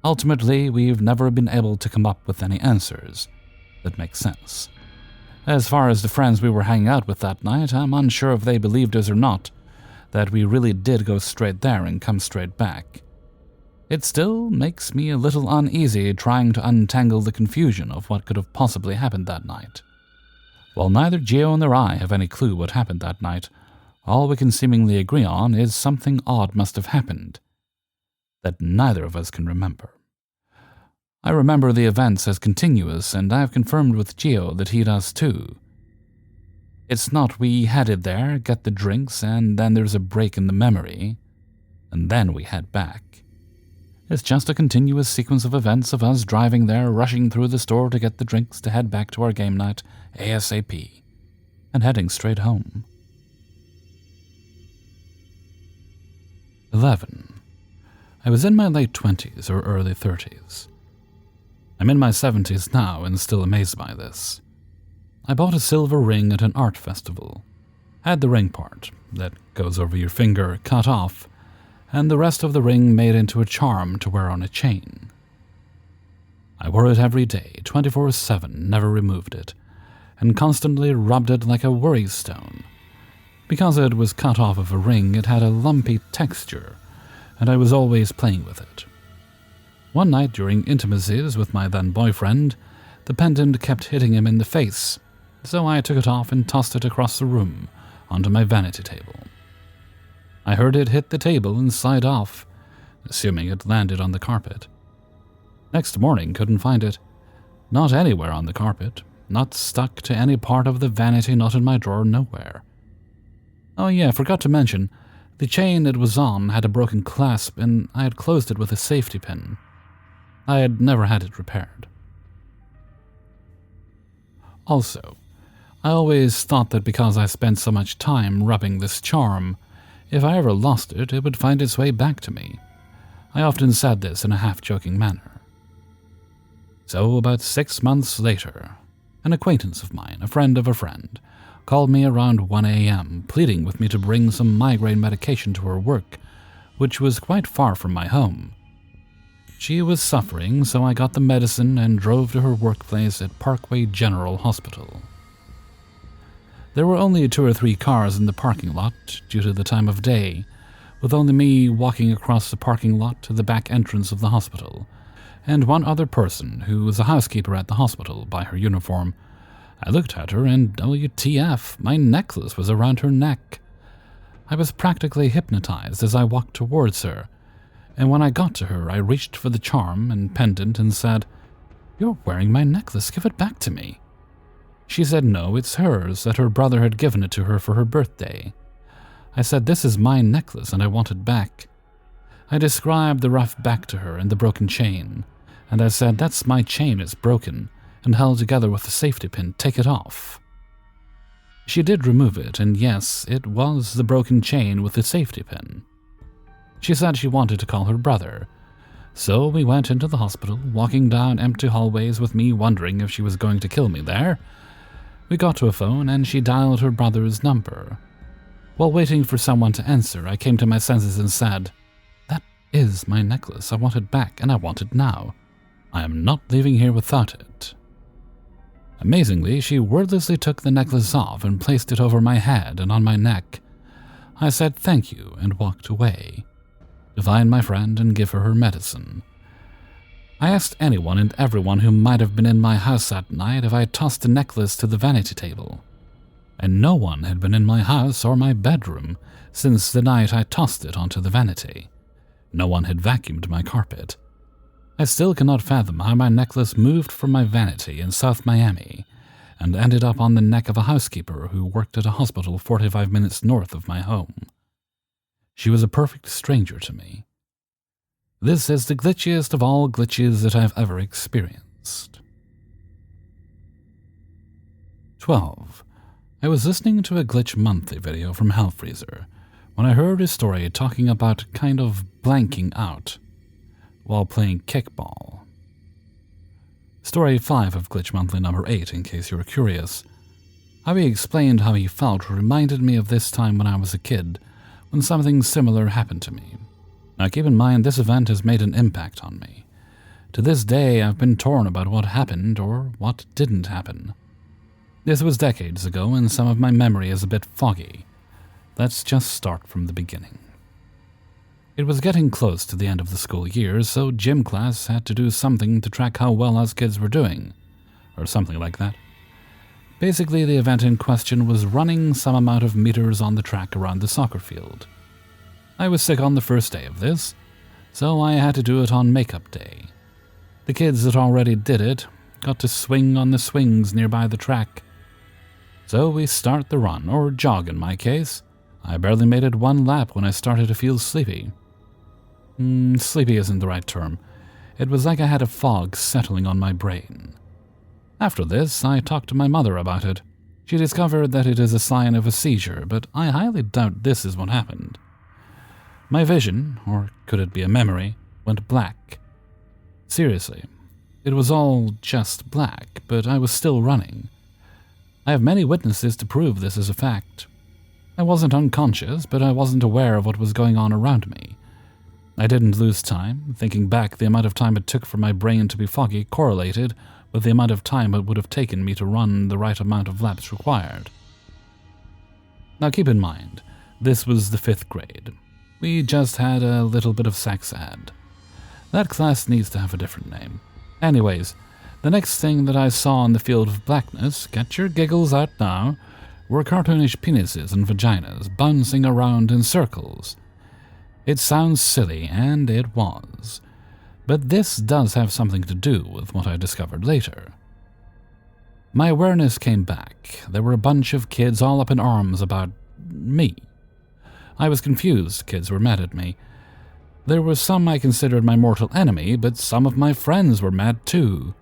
Ultimately, we've never been able to come up with any answers that make sense. As far as the friends we were hanging out with that night, I'm unsure if they believed us or not, that we really did go straight there and come straight back. It still makes me a little uneasy trying to untangle the confusion of what could have possibly happened that night. While neither Gio nor I have any clue what happened that night, all we can seemingly agree on is something odd must have happened that neither of us can remember. I remember the events as continuous, and I have confirmed with Gio that he does too. It's not we headed there, get the drinks, and then there's a break in the memory, and then we head back. It's just a continuous sequence of events of us driving there, rushing through the store to get the drinks to head back to our game night ASAP, and heading straight home. 11. I was in my late 20s or early 30s. I'm in my 70s now and still amazed by this. I bought a silver ring at an art festival, had the ring part, that goes over your finger, cut off, and the rest of the ring made into a charm to wear on a chain. I wore it every day, 24/7, never removed it, and constantly rubbed it like a worry stone. Because it was cut off of a ring, it had a lumpy texture, and I was always playing with it. One night during intimacies with my then boyfriend, the pendant kept hitting him in the face, so I took it off and tossed it across the room onto my vanity table. I heard it hit the table and slide off, assuming it landed on the carpet. Next morning, couldn't find it. Not anywhere on the carpet, not stuck to any part of the vanity, not in my drawer, nowhere. Oh yeah, forgot to mention, the chain it was on had a broken clasp and I had closed it with a safety pin. I had never had it repaired. Also, I always thought that because I spent so much time rubbing this charm, if I ever lost it, it would find its way back to me. I often said this in a half-joking manner. So about 6 months later, an acquaintance of mine, a friend of a friend, called me around 1 a.m., pleading with me to bring some migraine medication to her work, which was quite far from my home. She was suffering, so I got the medicine and drove to her workplace at Parkway General Hospital. There were only 2 or 3 cars in the parking lot due to the time of day, with only me walking across the parking lot to the back entrance of the hospital, and one other person who was a housekeeper at the hospital by her uniform. I looked at her and WTF, my necklace was around her neck. I was practically hypnotized as I walked towards her, and when I got to her, I reached for the charm and pendant and said, "You're wearing my necklace, give it back to me." She said no, it's hers, that her brother had given it to her for her birthday. I said, "This is my necklace and I want it back." I described the rough back to her and the broken chain, and I said, "That's my chain, it's broken and held together with a safety pin, take it off." She did remove it, and yes, it was the broken chain with the safety pin. She said she wanted to call her brother, so we went into the hospital, walking down empty hallways with me wondering if she was going to kill me there. We got to a phone and she dialed her brother's number. While waiting for someone to answer, I came to my senses and said, "That is my necklace, I want it back and I want it now. I am not leaving here without it." Amazingly, she wordlessly took the necklace off and placed it over my head and on my neck. I said thank you and walked away, to find my friend and give her her medicine. I asked anyone and everyone who might have been in my house that night if I had tossed the necklace to the vanity table, and no one had been in my house or my bedroom since the night I tossed it onto the vanity. No one had vacuumed my carpet. I still cannot fathom how my necklace moved from my vanity in South Miami and ended up on the neck of a housekeeper who worked at a hospital 45 minutes north of my home. She was a perfect stranger to me. This is the glitchiest of all glitches that I've ever experienced. 12. I was listening to a Glitch Monthly video from Hellfreezer when I heard a story talking about kind of blanking out while playing kickball. Story 5 of Glitch Monthly number 8, in case you were curious. How he explained how he felt reminded me of this time when I was a kid, when something similar happened to me. Now keep in mind, this event has made an impact on me. To this day, I've been torn about what happened or what didn't happen. This was decades ago, and some of my memory is a bit foggy. Let's just start from the beginning. It was getting close to the end of the school year, so gym class had to do something to track how well us kids were doing, or something like that. Basically, the event in question was running some amount of meters on the track around the soccer field. I was sick on the first day of this, so I had to do it on makeup day. The kids that already did it got to swing on the swings nearby the track. So we start the run, or jog in my case. I barely made it one lap when I started to feel sleepy. Sleepy isn't the right term. It was like I had a fog settling on my brain. After this, I talked to my mother about it. She discovered that it is a sign of a seizure, but I highly doubt this is what happened. My vision, or could it be a memory, went black. Seriously, it was all just black, but I was still running. I have many witnesses to prove this is a fact. I wasn't unconscious, but I wasn't aware of what was going on around me. I didn't lose time. Thinking back, the amount of time it took for my brain to be foggy correlated with the amount of time it would have taken me to run the right amount of laps required. Now keep in mind, this was the 5th grade. We just had a little bit of sex ed. That class needs to have a different name. Anyways, the next thing that I saw in the field of blackness, get your giggles out now, were cartoonish penises and vaginas bouncing around in circles. It sounds silly, and it was. But this does have something to do with what I discovered later. My awareness came back. There were a bunch of kids all up in arms about me. I was confused. Kids were mad at me. There were some I considered my mortal enemy, but some of my friends were mad too.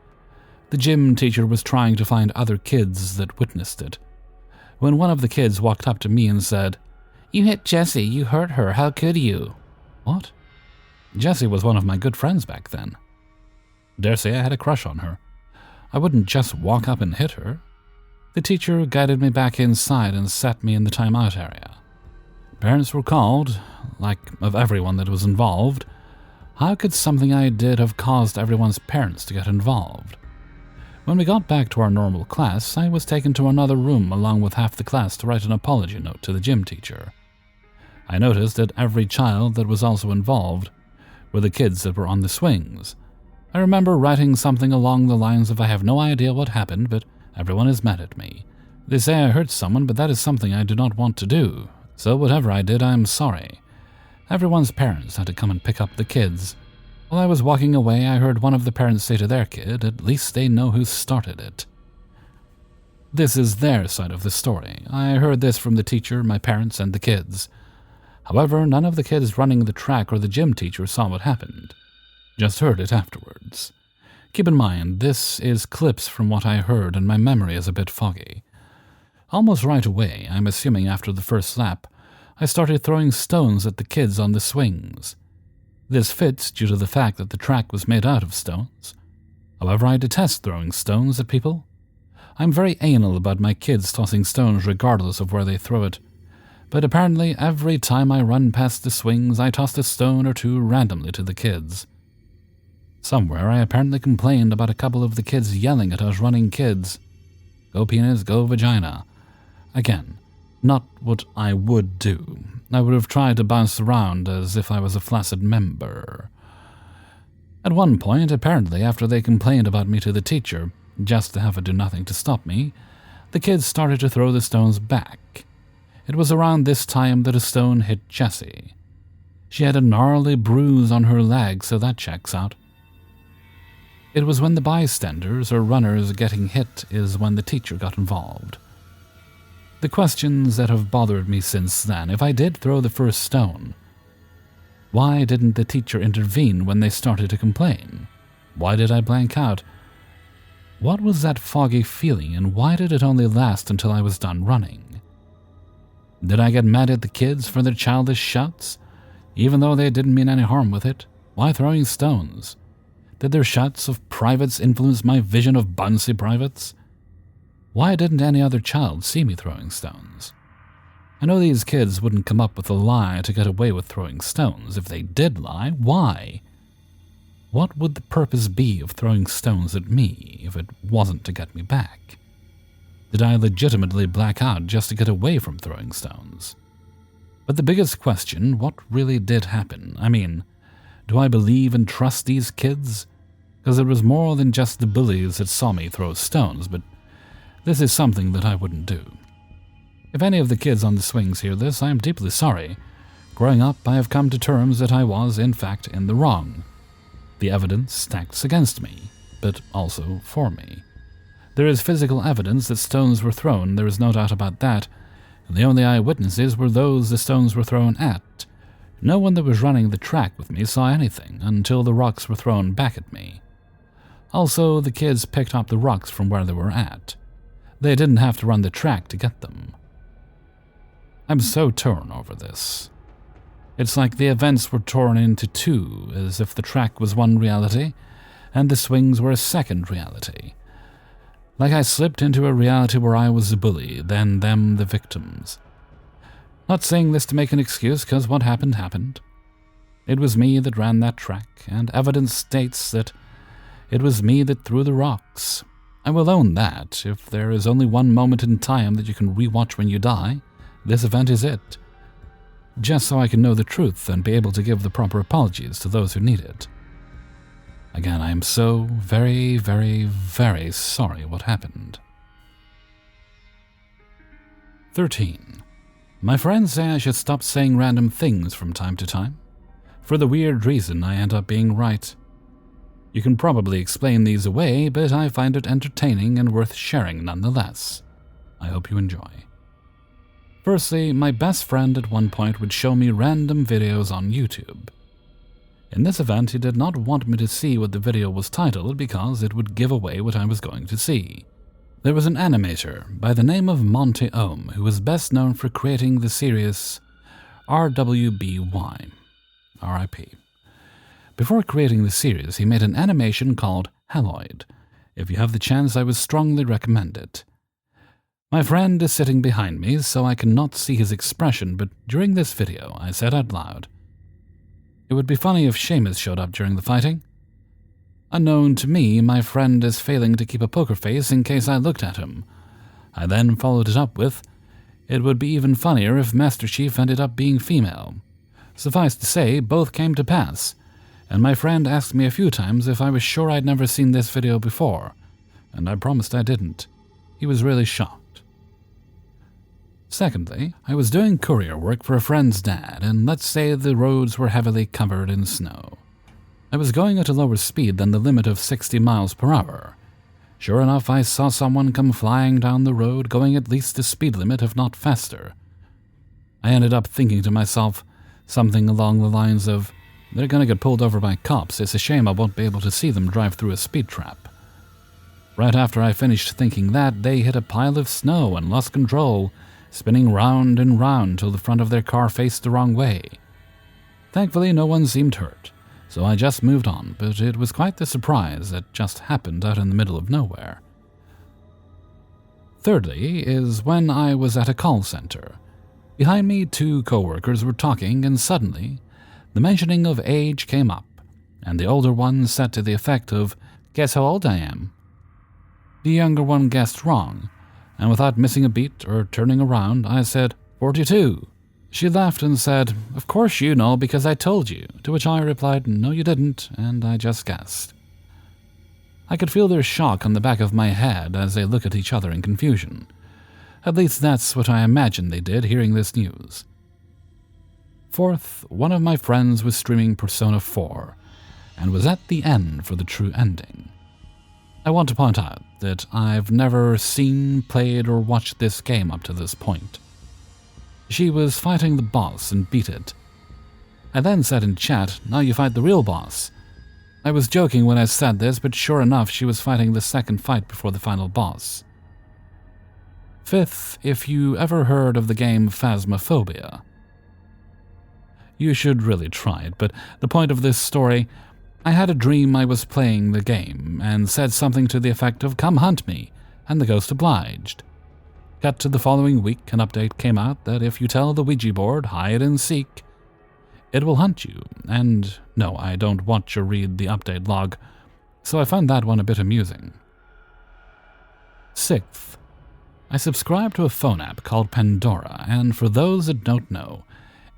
The gym teacher was trying to find other kids that witnessed it. When one of the kids walked up to me and said, "You hit Jessie, you hurt her, how could you?" What? Jessie was one of my good friends back then. Dare say I had a crush on her. I wouldn't just walk up and hit her. The teacher guided me back inside and sat me in the timeout area. Parents were called, like of everyone that was involved. How could something I did have caused everyone's parents to get involved? When we got back to our normal class, I was taken to another room along with half the class to write an apology note to the gym teacher. I noticed that every child that was also involved were the kids that were on the swings. I remember writing something along the lines of, "I have no idea what happened, but everyone is mad at me. They say I hurt someone, but that is something I do not want to do. So whatever I did, I am sorry." Everyone's parents had to come and pick up the kids. While I was walking away, I heard one of the parents say to their kid, "At least they know who started it." This is their side of the story. I heard this from the teacher, my parents, and the kids. However, none of the kids running the track or the gym teacher saw what happened. Just heard it afterwards. Keep in mind, this is clips from what I heard and my memory is a bit foggy. Almost right away, I'm assuming after the first lap, I started throwing stones at the kids on the swings. This fits due to the fact that the track was made out of stones. However, I detest throwing stones at people. I'm very anal about my kids tossing stones regardless of where they throw it. But apparently every time I run past the swings, I tossed a stone or two randomly to the kids. Somewhere I apparently complained about a couple of the kids yelling at us running kids. Go penis, go vagina. Again, not what I would do. I would have tried to bounce around as if I was a flaccid member. At one point, apparently after they complained about me to the teacher, just to have her do nothing to stop me, the kids started to throw the stones back. It was around this time that a stone hit Jessie. She had a gnarly bruise on her leg, so that checks out. It was when the bystanders or runners getting hit is when the teacher got involved. The questions that have bothered me since then, if I did throw the first stone, why didn't the teacher intervene when they started to complain? Why did I blank out? What was that foggy feeling, and why did it only last until I was done running? Did I get mad at the kids for their childish shouts? Even though they didn't mean any harm with it, why throwing stones? Did their shouts of privates influence my vision of bouncy privates? Why didn't any other child see me throwing stones? I know these kids wouldn't come up with a lie to get away with throwing stones. If they did lie, why? What would the purpose be of throwing stones at me if it wasn't to get me back? Did I legitimately black out just to get away from throwing stones? But the biggest question, what really did happen? I mean, do I believe and trust these kids? Because it was more than just the bullies that saw me throw stones, but this is something that I wouldn't do. If any of the kids on the swings hear this, I am deeply sorry. Growing up, I have come to terms that I was, in fact, in the wrong. The evidence stacks against me, but also for me. There is physical evidence that stones were thrown, there is no doubt about that, and the only eyewitnesses were those the stones were thrown at. No one that was running the track with me saw anything until the rocks were thrown back at me. Also, the kids picked up the rocks from where they were at. They didn't have to run the track to get them. I'm so torn over this. It's like the events were torn into two, as if the track was one reality, and the swings were a second reality. Like I slipped into a reality where I was the bully, then them the victims. Not saying this to make an excuse, because what happened happened. It was me that ran that track, and evidence states that it was me that threw the rocks. I will own that. If there is only one moment in time that you can rewatch when you die, this event is it. Just so I can know the truth and be able to give the proper apologies to those who need it. Again, I am so very, very, very sorry what happened. 13. My friends say I should stop saying random things from time to time. For the weird reason I end up being right. You can probably explain these away, but I find it entertaining and worth sharing nonetheless. I hope you enjoy. Firstly, my best friend at one point would show me random videos on YouTube. In this event, he did not want me to see what the video was titled because it would give away what I was going to see. There was an animator by the name of Monty Ohm who was best known for creating the series RWBY, R.I.P. Before creating the series, he made an animation called Hellfreezer. If you have the chance, I would strongly recommend it. My friend is sitting behind me, so I cannot see his expression, but during this video, I said out loud, "It would be funny if Seamus showed up during the fighting." Unknown to me, my friend is failing to keep a poker face in case I looked at him. I then followed it up with, "It would be even funnier if Master Chief ended up being female." Suffice to say, both came to pass, and my friend asked me a few times if I was sure I'd never seen this video before, and I promised I didn't. He was really shocked. Secondly, I was doing courier work for a friend's dad, and let's say the roads were heavily covered in snow. I was going at a lower speed than the limit of 60 miles per hour. Sure enough, I saw someone come flying down the road, going at least the speed limit, if not faster. I ended up thinking to myself something along the lines of, "They're gonna get pulled over by cops. It's a shame I won't be able to see them drive through a speed trap." Right after I finished thinking that, they hit a pile of snow and lost control, spinning round and round till the front of their car faced the wrong way. Thankfully, no one seemed hurt, so I just moved on, but it was quite the surprise that just happened out in the middle of nowhere. Thirdly is when I was at a call center. Behind me, two co-workers were talking, and suddenly, the mentioning of age came up, and the older one said to the effect of, "Guess how old I am?" The younger one guessed wrong, and without missing a beat or turning around, I said, 42. She laughed and said, "Of course you know because I told you," to which I replied, "No you didn't," and I just guessed. I could feel their shock on the back of my head as they looked at each other in confusion. At least that's what I imagined they did hearing this news. Fourth, one of my friends was streaming Persona 4, and was at the end for the true ending. I want to point out that I've never seen, played, or watched this game up to this point. She was fighting the boss and beat it. I then said in chat, "Now you fight the real boss." I was joking when I said this, but sure enough, she was fighting the second fight before the final boss. Fifth, if you ever heard of the game Phasmophobia. You should really try it, but the point of this story, I had a dream I was playing the game and said something to the effect of, "Come hunt me," and the ghost obliged. Cut to the following week, an update came out that if you tell the Ouija board, hide and seek, it will hunt you. And no, I don't watch or read the update log, so I found that one a bit amusing. 6th, I subscribe to a phone app called Pandora, and for those that don't know,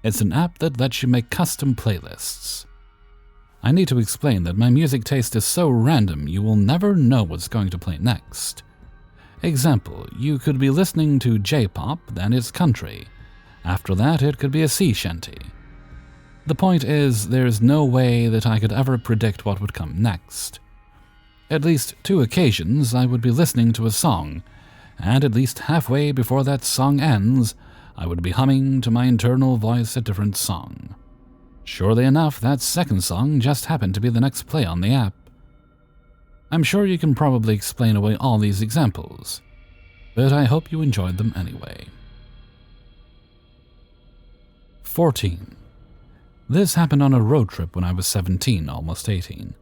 it's an app that lets you make custom playlists. I need to explain that my music taste is so random you will never know what's going to play next. Example, you could be listening to J-pop, then it's country. After that, it could be a sea shanty. The point is, there's no way that I could ever predict what would come next. At least 2 occasions I would be listening to a song, and at least halfway before that song ends, I would be humming to my internal voice a different song. Surely enough, that second song just happened to be the next play on the app. I'm sure you can probably explain away all these examples, but I hope you enjoyed them anyway. 14. This happened on a road trip when I was 17, almost 18.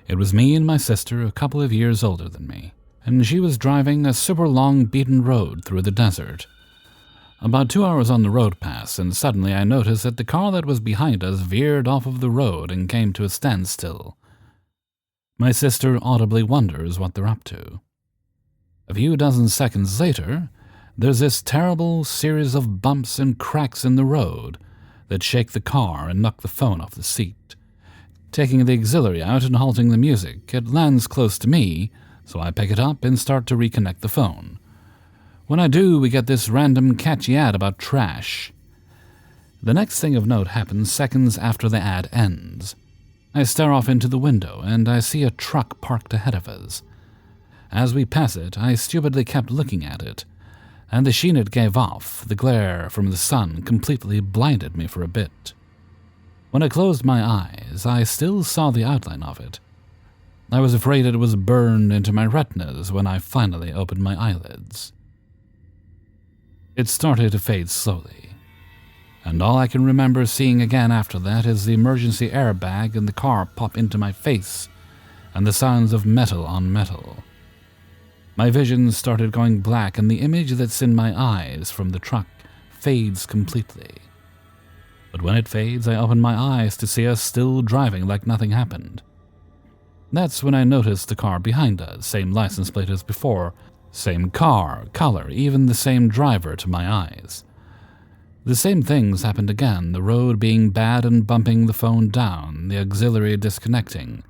It was me and my sister, a couple of years older than me, and she was driving a super long beaten road through the desert. About 2 hours on the road passed, and suddenly I noticed that the car that was behind us veered off of the road and came to a standstill. My sister audibly wonders what they're up to. A few dozen seconds later, there's this terrible series of bumps and cracks in the road that shake the car and knock the phone off the seat. Taking the auxiliary out and halting the music, it lands close to me, so I pick it up and start to reconnect the phone. When I do, we get this random catchy ad about trash. The next thing of note happens seconds after the ad ends. I stare off into the window, and I see a truck parked ahead of us. As we pass it, I stupidly kept looking at it, and the sheen it gave off, the glare from the sun, completely blinded me for a bit. When I closed my eyes, I still saw the outline of it. I was afraid it was burned into my retinas when I finally opened my eyelids. It started to fade slowly, and all I can remember seeing again after that is the emergency airbag in the car pop into my face and the sounds of metal on metal. My vision started going black, and the image that's in my eyes from the truck fades completely. But when it fades, I open my eyes to see us still driving like nothing happened. That's when I noticed the car behind us, same license plate as before, same car, color, even the same driver to my eyes. The same things happened again, the road being bad and bumping the phone down, the auxiliary disconnecting,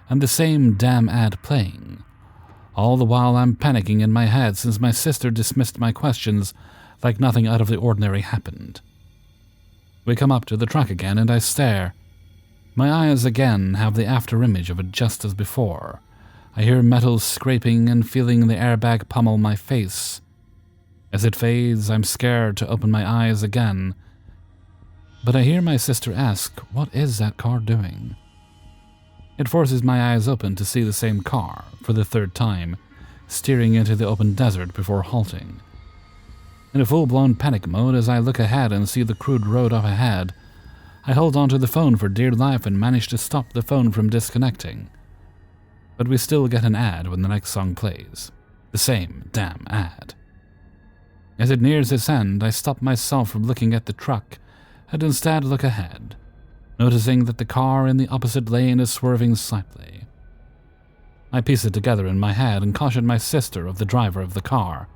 and the same damn ad playing. All the while I'm panicking in my head since my sister dismissed my questions like nothing out of the ordinary happened. We come up to the truck again and I stare. My eyes again have the after image of it just as before. I hear metal scraping and feeling the airbag pummel my face. As it fades, I'm scared to open my eyes again. But I hear my sister ask, "What is that car doing?" It forces my eyes open to see the same car, for the 3rd time, steering into the open desert before halting. In a full-blown panic mode as I look ahead and see the crude road up ahead, I hold onto the phone for dear life and manage to stop the phone from disconnecting. But we still get an ad when the next song plays. The same damn ad. As it nears its end, I stop myself from looking at the truck and instead look ahead, noticing that the car in the opposite lane is swerving slightly. I piece it together in my head and caution my sister of the driver of the car.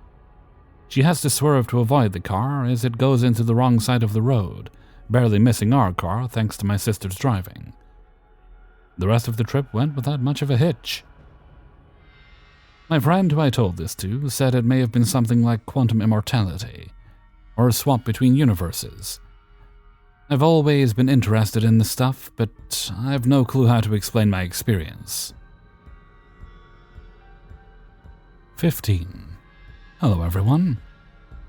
She has to swerve to avoid the car as it goes into the wrong side of the road, barely missing our car thanks to my sister's driving. The rest of the trip went without much of a hitch. My friend who I told this to said it may have been something like quantum immortality, or a swap between universes. I've always been interested in this stuff, but I've no clue how to explain my experience. 15. Hello everyone.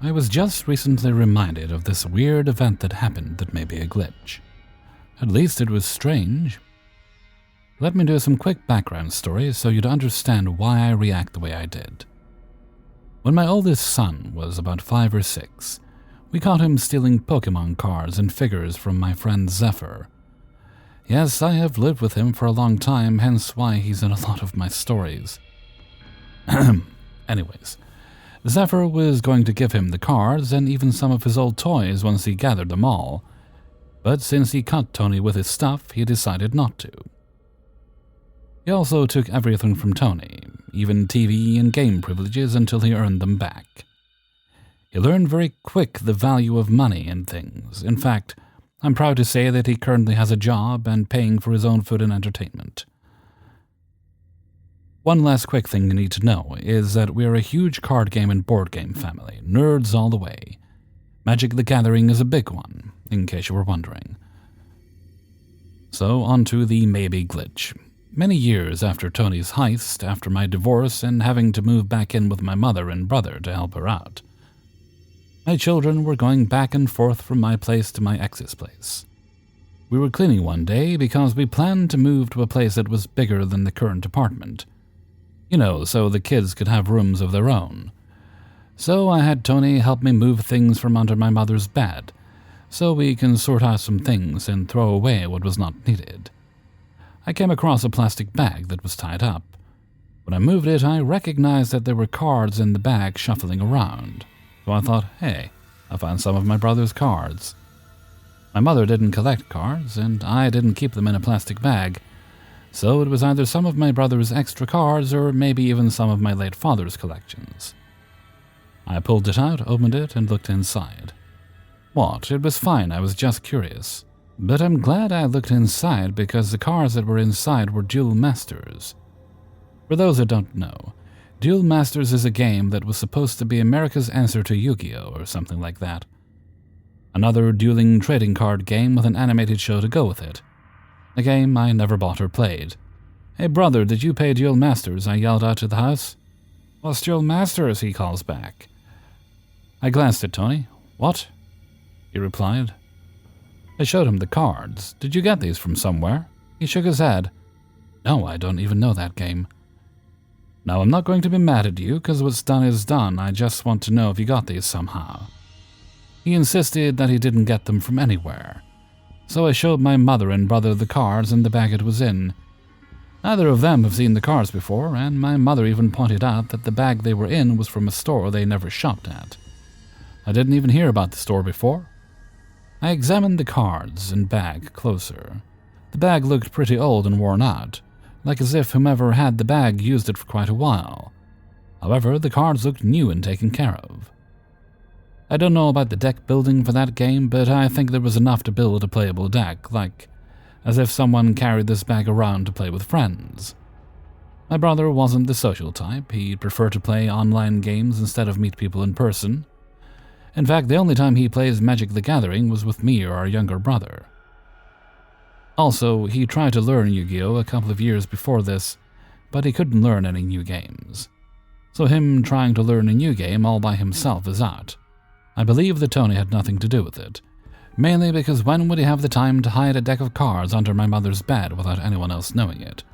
I was just recently reminded of this weird event that happened that may be a glitch. At least it was strange. Let me do some quick background story so you'd understand why I react the way I did. When my oldest son was about 5 or 6, we caught him stealing Pokemon cards and figures from my friend Zephyr. Yes, I have lived with him for a long time, hence why he's in a lot of my stories. Anyways, Zephyr was going to give him the cards and even some of his old toys once he gathered them all, but since he caught Tony with his stuff, he decided not to. He also took everything from Tony, even TV and game privileges, until he earned them back. He learned very quick the value of money and things. In fact, I'm proud to say that he currently has a job and paying for his own food and entertainment. One last quick thing you need to know is that we are a huge card game and board game family, nerds all the way. Magic the Gathering is a big one, in case you were wondering. So, on to the maybe glitch. Many years after Tony's heist, after my divorce and having to move back in with my mother and brother to help her out, my children were going back and forth from my place to my ex's place. We were cleaning one day because we planned to move to a place that was bigger than the current apartment. You know, so the kids could have rooms of their own. So I had Tony help me move things from under my mother's bed, so we can sort out some things and throw away what was not needed. I came across a plastic bag that was tied up. When I moved it, I recognized that there were cards in the bag shuffling around. So I thought, hey, I found some of my brother's cards. My mother didn't collect cards, and I didn't keep them in a plastic bag, so it was either some of my brother's extra cards or maybe even some of my late father's collections. I pulled it out, opened it, and looked inside. What? It was fine, I was just curious. But I'm glad I looked inside because the cards that were inside were Duel Masters. For those that don't know, Duel Masters is a game that was supposed to be America's answer to Yu-Gi-Oh! Or something like that. Another dueling trading card game with an animated show to go with it. A game I never bought or played. "Hey brother, did you pay Duel Masters?" I yelled out to the house. "What's Duel Masters?" he calls back. I glanced at Tony. "What?" he replied. I showed him the cards. "Did you get these from somewhere?" He shook his head. "No, I don't even know that game." "Now, I'm not going to be mad at you, because what's done is done. I just want to know if you got these somehow." He insisted that he didn't get them from anywhere. So I showed my mother and brother the cards and the bag it was in. Neither of them have seen the cards before, and my mother even pointed out that the bag they were in was from a store they never shopped at. I didn't even hear about the store before. I examined the cards and bag closer. The bag looked pretty old and worn out, like as if whomever had the bag used it for quite a while. However, the cards looked new and taken care of. I don't know about the deck building for that game, but I think there was enough to build a playable deck, like as if someone carried this bag around to play with friends. My brother wasn't the social type. He'd prefer to play online games instead of meet people in person. In fact, the only time he plays Magic the Gathering was with me or our younger brother. Also, he tried to learn Yu-Gi-Oh! A couple of years before this, but he couldn't learn any new games. So him trying to learn a new game all by himself is out. I believe that Tony had nothing to do with it, mainly because when would he have the time to hide a deck of cards under my mother's bed without anyone else knowing it?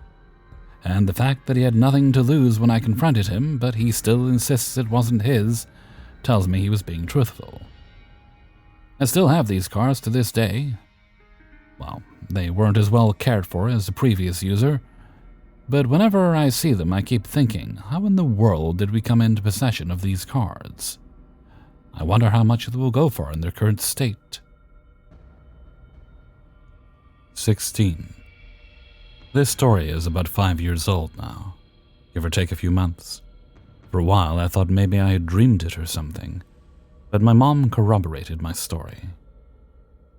And the fact that he had nothing to lose when I confronted him, but he still insists it wasn't his, tells me he was being truthful. I still have these cards to this day. Well, they weren't as well cared for as the previous user, but whenever I see them I keep thinking, how in the world did we come into possession of these cards? I wonder how much they will go for in their current state. 16. This story is about 5 years old now, give or take a few months. For a while I thought maybe I had dreamed it or something, but my mom corroborated my story.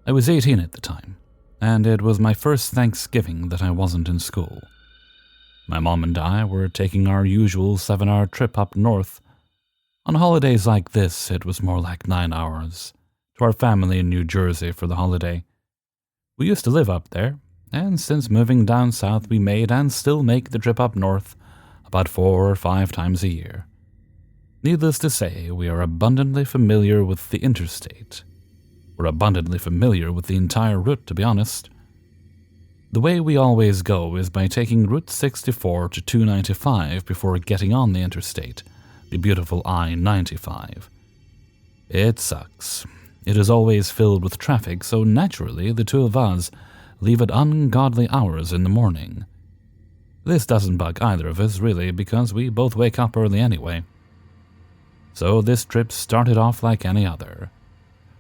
I was 18 at the time, and it was my first Thanksgiving that I wasn't in school. My mom and I were taking our usual 7-hour trip up north. On holidays like this, it was more like 9 hours, to our family in New Jersey for the holiday. We used to live up there, and since moving down south we made and still make the trip up north about 4 or 5 times a year. Needless to say, we are abundantly familiar with the interstate. We're abundantly familiar with the entire route, to be honest. The way we always go is by taking Route 64 to 295 before getting on the interstate, the beautiful I-95. It sucks. It is always filled with traffic, so naturally the two of us leave at ungodly hours in the morning. This doesn't bug either of us, really, because we both wake up early anyway. So this trip started off like any other.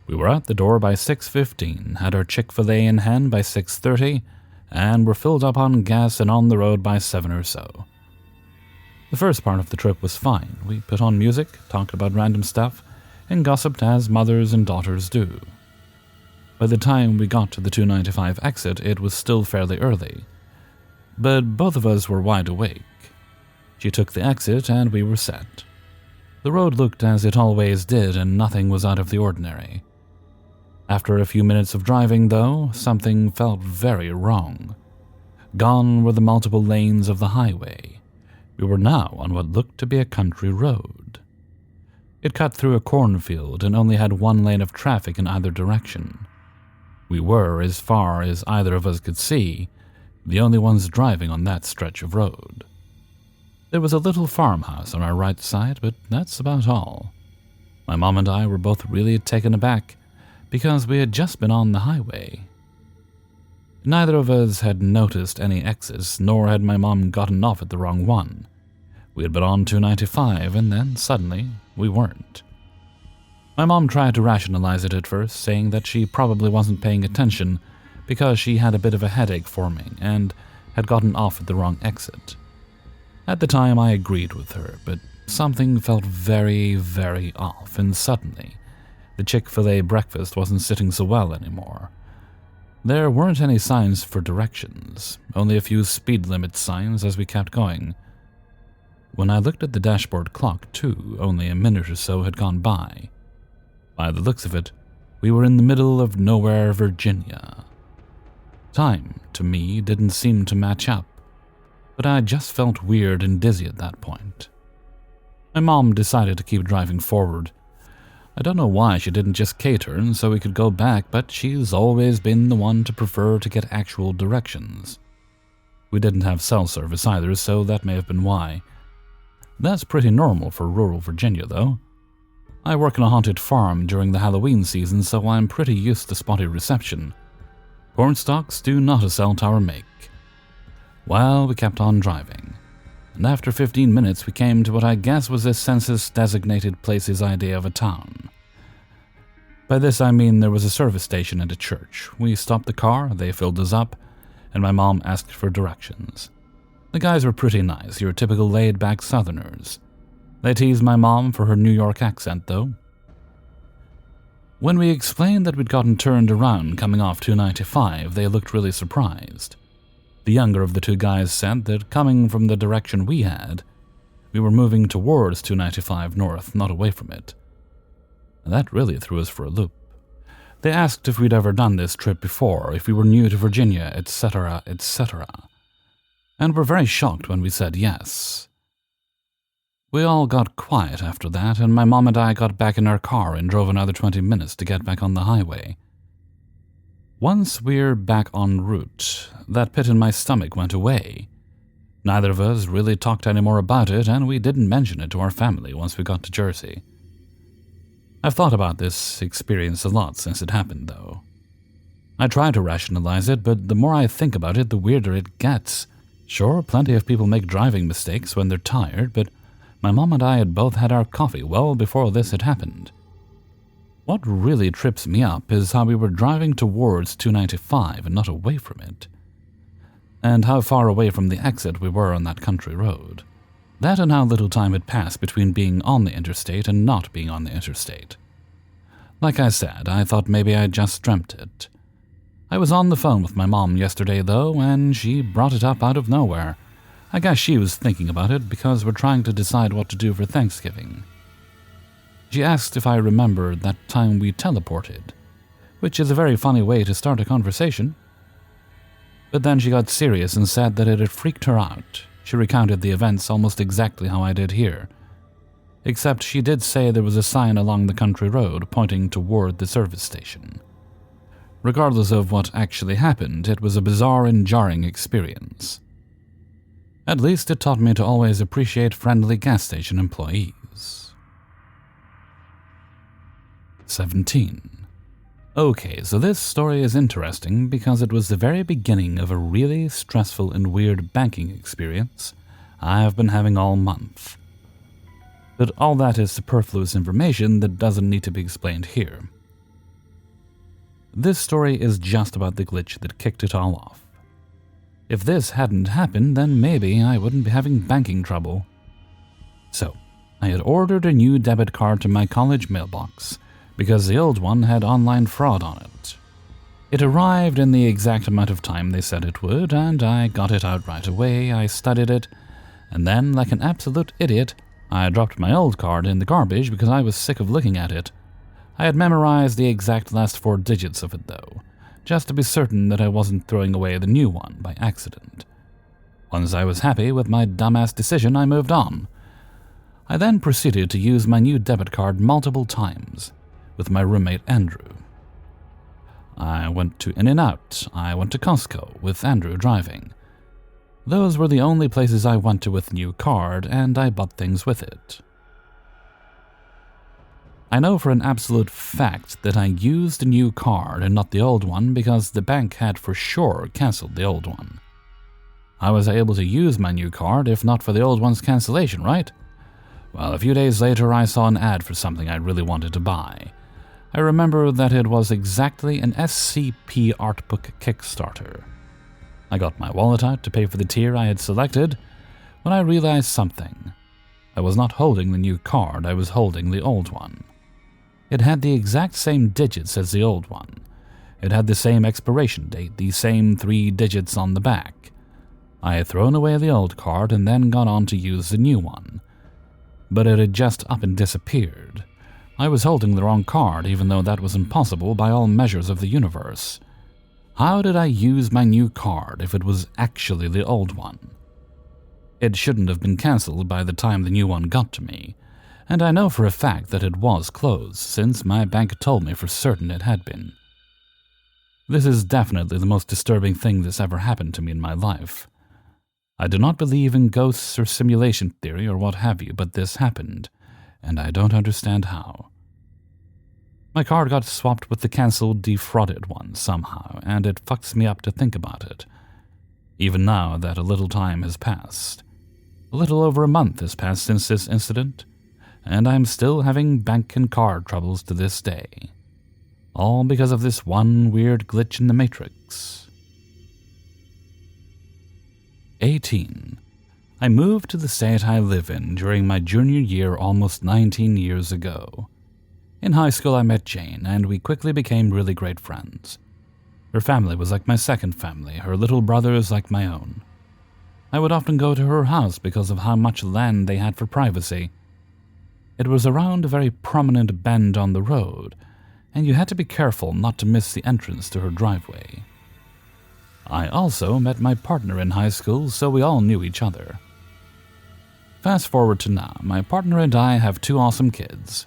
We were at the door by 6:15, had our Chick-fil-A in hand by 6:30, and were filled up on gas and on the road by 7 or so. The first part of the trip was fine. We put on music, talked about random stuff, and gossiped as mothers and daughters do. By the time we got to the 295 exit, it was still fairly early, but both of us were wide awake. She took the exit and we were set. The road looked as it always did and nothing was out of the ordinary. After a few minutes of driving, though, something felt very wrong. Gone were the multiple lanes of the highway. We were now on what looked to be a country road. It cut through a cornfield and only had one lane of traffic in either direction. We were, as far as either of us could see, the only ones driving on that stretch of road. There was a little farmhouse on our right side, but that's about all. My mom and I were both really taken aback because we had just been on the highway. Neither of us had noticed any exits, nor had my mom gotten off at the wrong one. We had been on 295, and then, suddenly, we weren't. My mom tried to rationalize it at first, saying that she probably wasn't paying attention because she had a bit of a headache forming and had gotten off at the wrong exit. At the time, I agreed with her, but something felt very, very off, and suddenly, the Chick-fil-A breakfast wasn't sitting so well anymore. There weren't any signs for directions, only a few speed limit signs as we kept going. When I looked at the dashboard clock, too, only a minute or so had gone by. By the looks of it, we were in the middle of nowhere, Virginia. Time, to me, didn't seem to match up, but I just felt weird and dizzy at that point. My mom decided to keep driving forward. I don't know why she didn't just K-turn so we could go back, but she's always been the one to prefer to get actual directions. We didn't have cell service either, so that may have been why. That's pretty normal for rural Virginia, though. I work in a haunted farm during the Halloween season, so I'm pretty used to spotty reception. Cornstalks do not a cell tower make. Well, we kept on driving, and after 15 minutes we came to what I guess was a census-designated place's idea of a town. By this I mean there was a service station and a church. We stopped the car, they filled us up, and my mom asked for directions. The guys were pretty nice, your typical laid-back Southerners. They teased my mom for her New York accent, though. When we explained that we'd gotten turned around coming off 295, they looked really surprised. The younger of the two guys said that coming from the direction we had, we were moving towards 295 north, not away from it. And that really threw us for a loop. They asked if we'd ever done this trip before, if we were new to Virginia, etc., etc. And were very shocked when we said yes. We all got quiet after that, and my mom and I got back in our car and drove another 20 minutes to get back on the highway. Once we're back en route, that pit in my stomach went away. Neither of us really talked any more about it, and we didn't mention it to our family once we got to Jersey. I've thought about this experience a lot since it happened, though. I try to rationalize it, but the more I think about it, the weirder it gets. Sure, plenty of people make driving mistakes when they're tired, but my mom and I had both had our coffee well before this had happened. What really trips me up is how we were driving towards 295 and not away from it, and how far away from the exit we were on that country road. That and how little time had passed between being on the interstate and not being on the interstate. Like I said, I thought maybe I just dreamt it. I was on the phone with my mom yesterday, though, and she brought it up out of nowhere. I guess she was thinking about it because we're trying to decide what to do for Thanksgiving. She asked if I remembered that time we teleported, which is a very funny way to start a conversation. But then she got serious and said that it had freaked her out. She recounted the events almost exactly how I did here, except she did say there was a sign along the country road pointing toward the service station. Regardless of what actually happened, it was a bizarre and jarring experience. At least it taught me to always appreciate friendly gas station employees. 17. Okay, so this story is interesting because it was the very beginning of a really stressful and weird banking experience I've been having all month. But all that is superfluous information that doesn't need to be explained here. This story is just about the glitch that kicked it all off. If this hadn't happened, then maybe I wouldn't be having banking trouble. So, I had ordered a new debit card to my college mailbox because the old one had online fraud on it. It arrived in the exact amount of time they said it would, and I got it out right away. I studied it, and then, like an absolute idiot, I dropped my old card in the garbage because I was sick of looking at it. I had memorized the exact last 4 digits of it, though, just to be certain that I wasn't throwing away the new one by accident. Once I was happy with my dumbass decision, I moved on. I then proceeded to use my new debit card multiple times with my roommate Andrew. I went to In-N-Out, I went to Costco with Andrew driving. Those were the only places I went to with the new card, and I bought things with it. I know for an absolute fact that I used the new card and not the old one because the bank had for sure cancelled the old one. I was able to use my new card if not for the old one's cancellation, right? Well, a few days later I saw an ad for something I really wanted to buy. I remember that it was exactly an SCP art book Kickstarter. I got my wallet out to pay for the tier I had selected when I realized something. I was not holding the new card, I was holding the old one. It had the exact same digits as the old one. It had the same expiration date, the same 3 digits on the back. I had thrown away the old card and then gone on to use the new one. But it had just up and disappeared. I was holding the wrong card, even though that was impossible by all measures of the universe. How did I use my new card if it was actually the old one? It shouldn't have been cancelled by the time the new one got to me. And I know for a fact that it was closed, since my bank told me for certain it had been. This is definitely the most disturbing thing that's ever happened to me in my life. I do not believe in ghosts or simulation theory or what have you, but this happened, and I don't understand how. My card got swapped with the cancelled, defrauded one somehow, and it fucks me up to think about it. Even now that a little time has passed. A little over a month has passed since this incident, and I'm still having bank and card troubles to this day. All because of this one weird glitch in the Matrix. 18. I moved to the state I live in during my junior year almost 19 years ago. In high school I met Jane, and we quickly became really great friends. Her family was like my second family, her little brother is like my own. I would often go to her house because of how much land they had for privacy. It was around a very prominent bend on the road, and you had to be careful not to miss the entrance to her driveway. I also met my partner in high school, so we all knew each other. Fast forward to now, my partner and I have 2 awesome kids.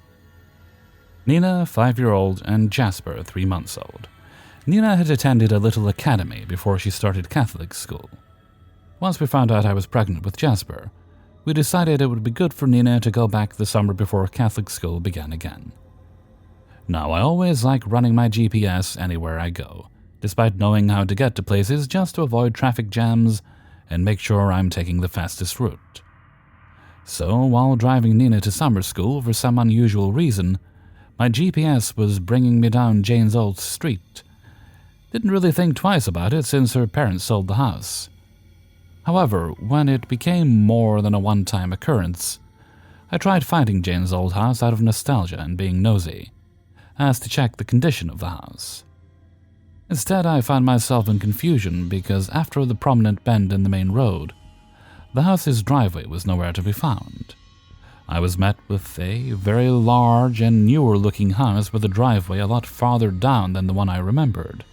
Nina, 5-year-old, and Jasper, 3 months old. Nina had attended a little academy before she started Catholic school. Once we found out I was pregnant with Jasper, we decided it would be good for Nina to go back the summer before Catholic school began again. Now, I always like running my GPS anywhere I go, despite knowing how to get to places just to avoid traffic jams and make sure I'm taking the fastest route. So, while driving Nina to summer school for some unusual reason, my GPS was bringing me down Jane's old street. Didn't really think twice about it since her parents sold the house. However, when it became more than a one-time occurrence, I tried finding Jane's old house out of nostalgia and being nosy, as to check the condition of the house. Instead, I found myself in confusion because after the prominent bend in the main road, the house's driveway was nowhere to be found. I was met with a very large and newer-looking house with a driveway a lot farther down than the one I remembered.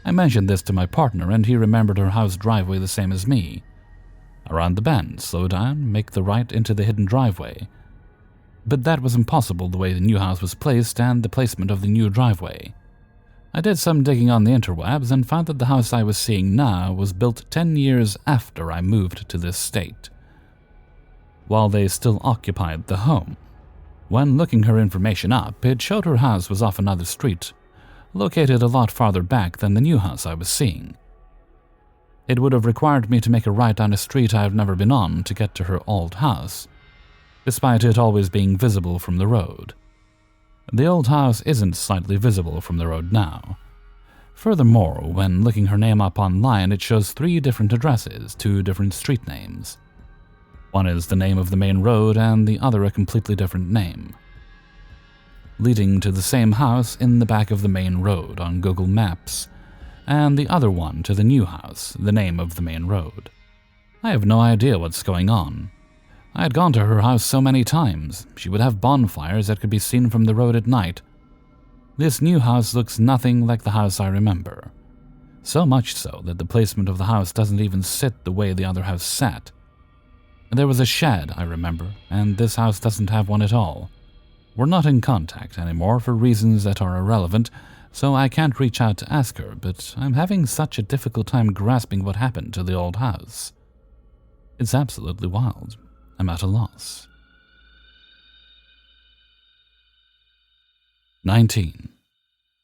I mentioned this to my partner, and he remembered her house driveway the same as me. Around the bend, slow down, make the right into the hidden driveway. But that was impossible the way the new house was placed and the placement of the new driveway. I did some digging on the interwebs and found that the house I was seeing now was built 10 years after I moved to this state, while they still occupied the home. When looking her information up, it showed her house was off another street, located a lot farther back than the new house I was seeing. It would have required me to make a right down a street I have never been on to get to her old house, despite it always being visible from the road. The old house isn't slightly visible from the road now. Furthermore, when looking her name up online, it shows 3 different addresses, 2 different street names. One is the name of the main road and the other a completely different name, leading to the same house in the back of the main road on Google Maps, and the other one to the new house, the name of the main road. I have no idea what's going on. I had gone to her house so many times. She would have bonfires that could be seen from the road at night. This new house looks nothing like the house I remember. So much so that the placement of the house doesn't even sit the way the other house sat. There was a shed, I remember, and this house doesn't have one at all. We're not in contact anymore for reasons that are irrelevant, so I can't reach out to ask her, but I'm having such a difficult time grasping what happened to the old house. It's absolutely wild. I'm at a loss. 19.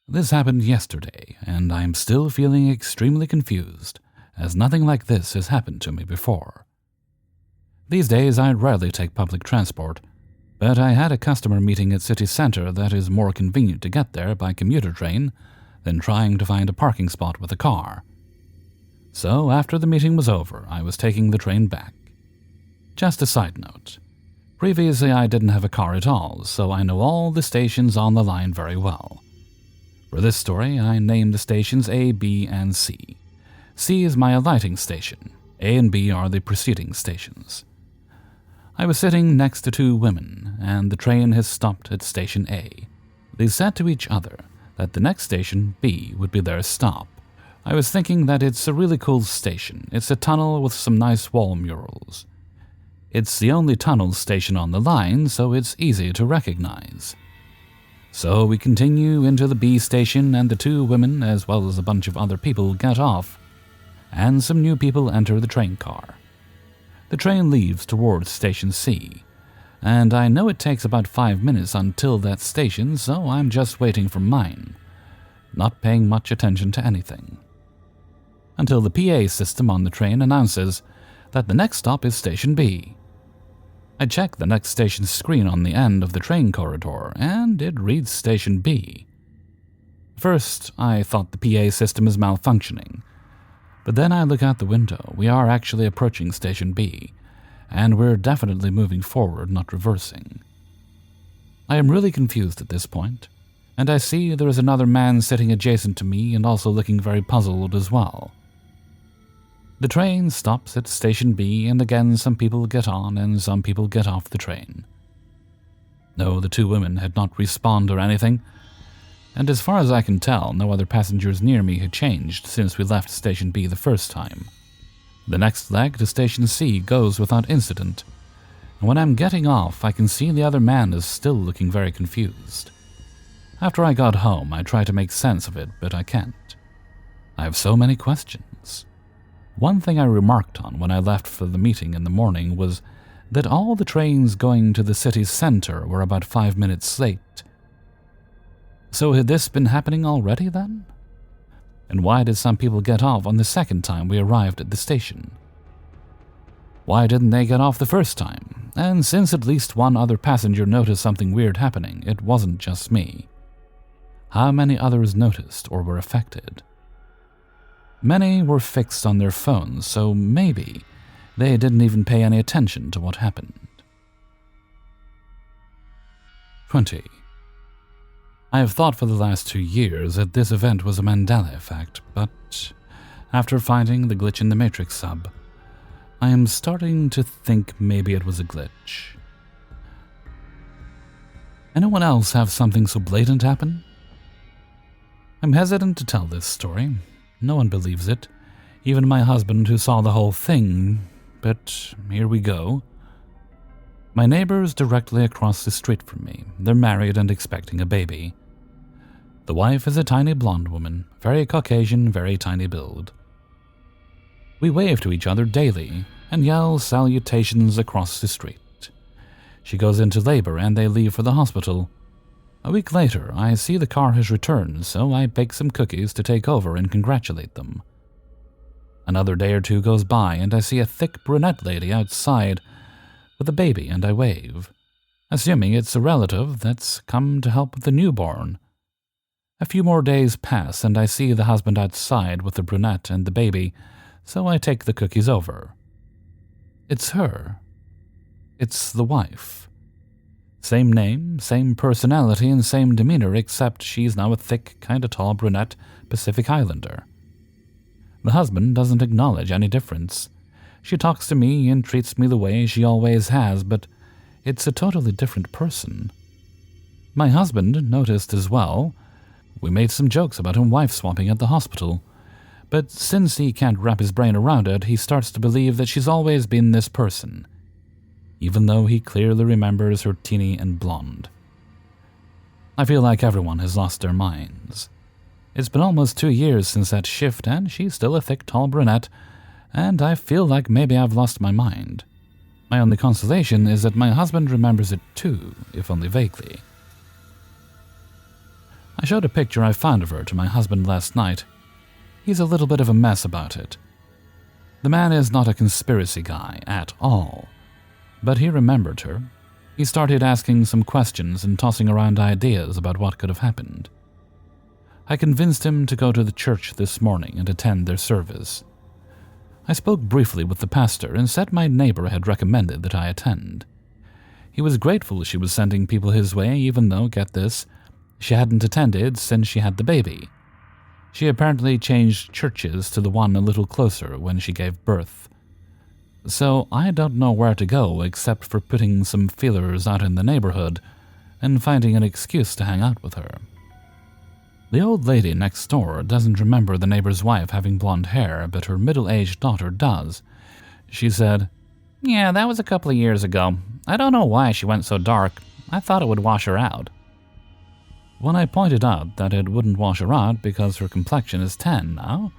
This happened yesterday, and I'm still feeling extremely confused, as nothing like this has happened to me before. These days I rarely take public transport, but I had a customer meeting at city center that is more convenient to get there by commuter train than trying to find a parking spot with a car. So after the meeting was over, I was taking the train back. Just a side note. Previously I didn't have a car at all, so I know all the stations on the line very well. For this story, I named the stations A, B, and C. C is my alighting station. A and B are the preceding stations. I was sitting next to 2 women, and the train has stopped at station A. They said to each other that the next station, B, would be their stop. I was thinking that it's a really cool station. It's a tunnel with some nice wall murals. It's the only tunnel station on the line, so it's easy to recognize. So we continue into the B station, and the 2 women, as well as a bunch of other people, get off, and some new people enter the train car. The train leaves towards station C, and I know it takes about 5 minutes until that station, so I'm just waiting for mine, not paying much attention to anything. Until the PA system on the train announces that the next stop is station B. I check the next station's screen on the end of the train corridor, and it reads station B. First, I thought the PA system is malfunctioning, but then I look out the window. We are actually approaching station B, and we're definitely moving forward, not reversing. I am really confused at this point, and I see there is another man sitting adjacent to me and also looking very puzzled as well. The train stops at station B, and again some people get on and some people get off the train. No, the 2 women had not respawned or anything, and as far as I can tell, no other passengers near me had changed since we left station B the first time. The next leg to station C goes without incident, and when I'm getting off, I can see the other man is still looking very confused. After I got home, I try to make sense of it, but I can't. I have so many questions. One thing I remarked on when I left for the meeting in the morning was that all the trains going to the city center were about 5 minutes late. So had this been happening already then? And why did some people get off on the second time we arrived at the station? Why didn't they get off the first time? And since at least one other passenger noticed something weird happening, it wasn't just me. How many others noticed or were affected? Many were fixed on their phones, so maybe they didn't even pay any attention to what happened. 20. I have thought for the last 2 years that this event was a Mandela effect, but after finding the glitch in the Matrix sub, I am starting to think maybe it was a glitch. Anyone else have something so blatant happen? I'm hesitant to tell this story. No one believes it, even my husband who saw the whole thing, but here we go. My neighbor is directly across the street from me. They're married and expecting a baby. The wife is a tiny blonde woman, very Caucasian, very tiny build. We wave to each other daily and yell salutations across the street. She goes into labor and they leave for the hospital. A week later, I see the car has returned, so I bake some cookies to take over and congratulate them. Another day or 2 goes by, and I see a thick brunette lady outside with a baby, and I wave, assuming it's a relative that's come to help with the newborn. A few more days pass, and I see the husband outside with the brunette and the baby, so I take the cookies over. It's her. It's the wife. Same name, same personality, and same demeanor, except she's now a thick, kinda tall brunette Pacific Islander. The husband doesn't acknowledge any difference. She talks to me and treats me the way she always has, but it's a totally different person. My husband noticed as well. We made some jokes about him wife-swapping at the hospital, but since he can't wrap his brain around it, he starts to believe that she's always been this person, even though he clearly remembers her teeny and blonde. I feel like everyone has lost their minds. It's been almost 2 years since that shift, and she's still a thick, tall brunette, and I feel like maybe I've lost my mind. My only consolation is that my husband remembers it too, if only vaguely. I showed a picture I found of her to my husband last night. He's a little bit of a mess about it. The man is not a conspiracy guy at all, but he remembered her. He started asking some questions and tossing around ideas about what could have happened. I convinced him to go to the church this morning and attend their service. I spoke briefly with the pastor and said my neighbor had recommended that I attend. He was grateful she was sending people his way, even though, get this, she hadn't attended since she had the baby. She apparently changed churches to the one a little closer when she gave birth. So I don't know where to go except for putting some feelers out in the neighborhood and finding an excuse to hang out with her. The old lady next door doesn't remember the neighbor's wife having blonde hair, but her middle-aged daughter does. She said, "Yeah, that was a couple of years ago. I don't know why she went so dark. I thought it would wash her out." When I pointed out that it wouldn't wash her out because her complexion is tan now,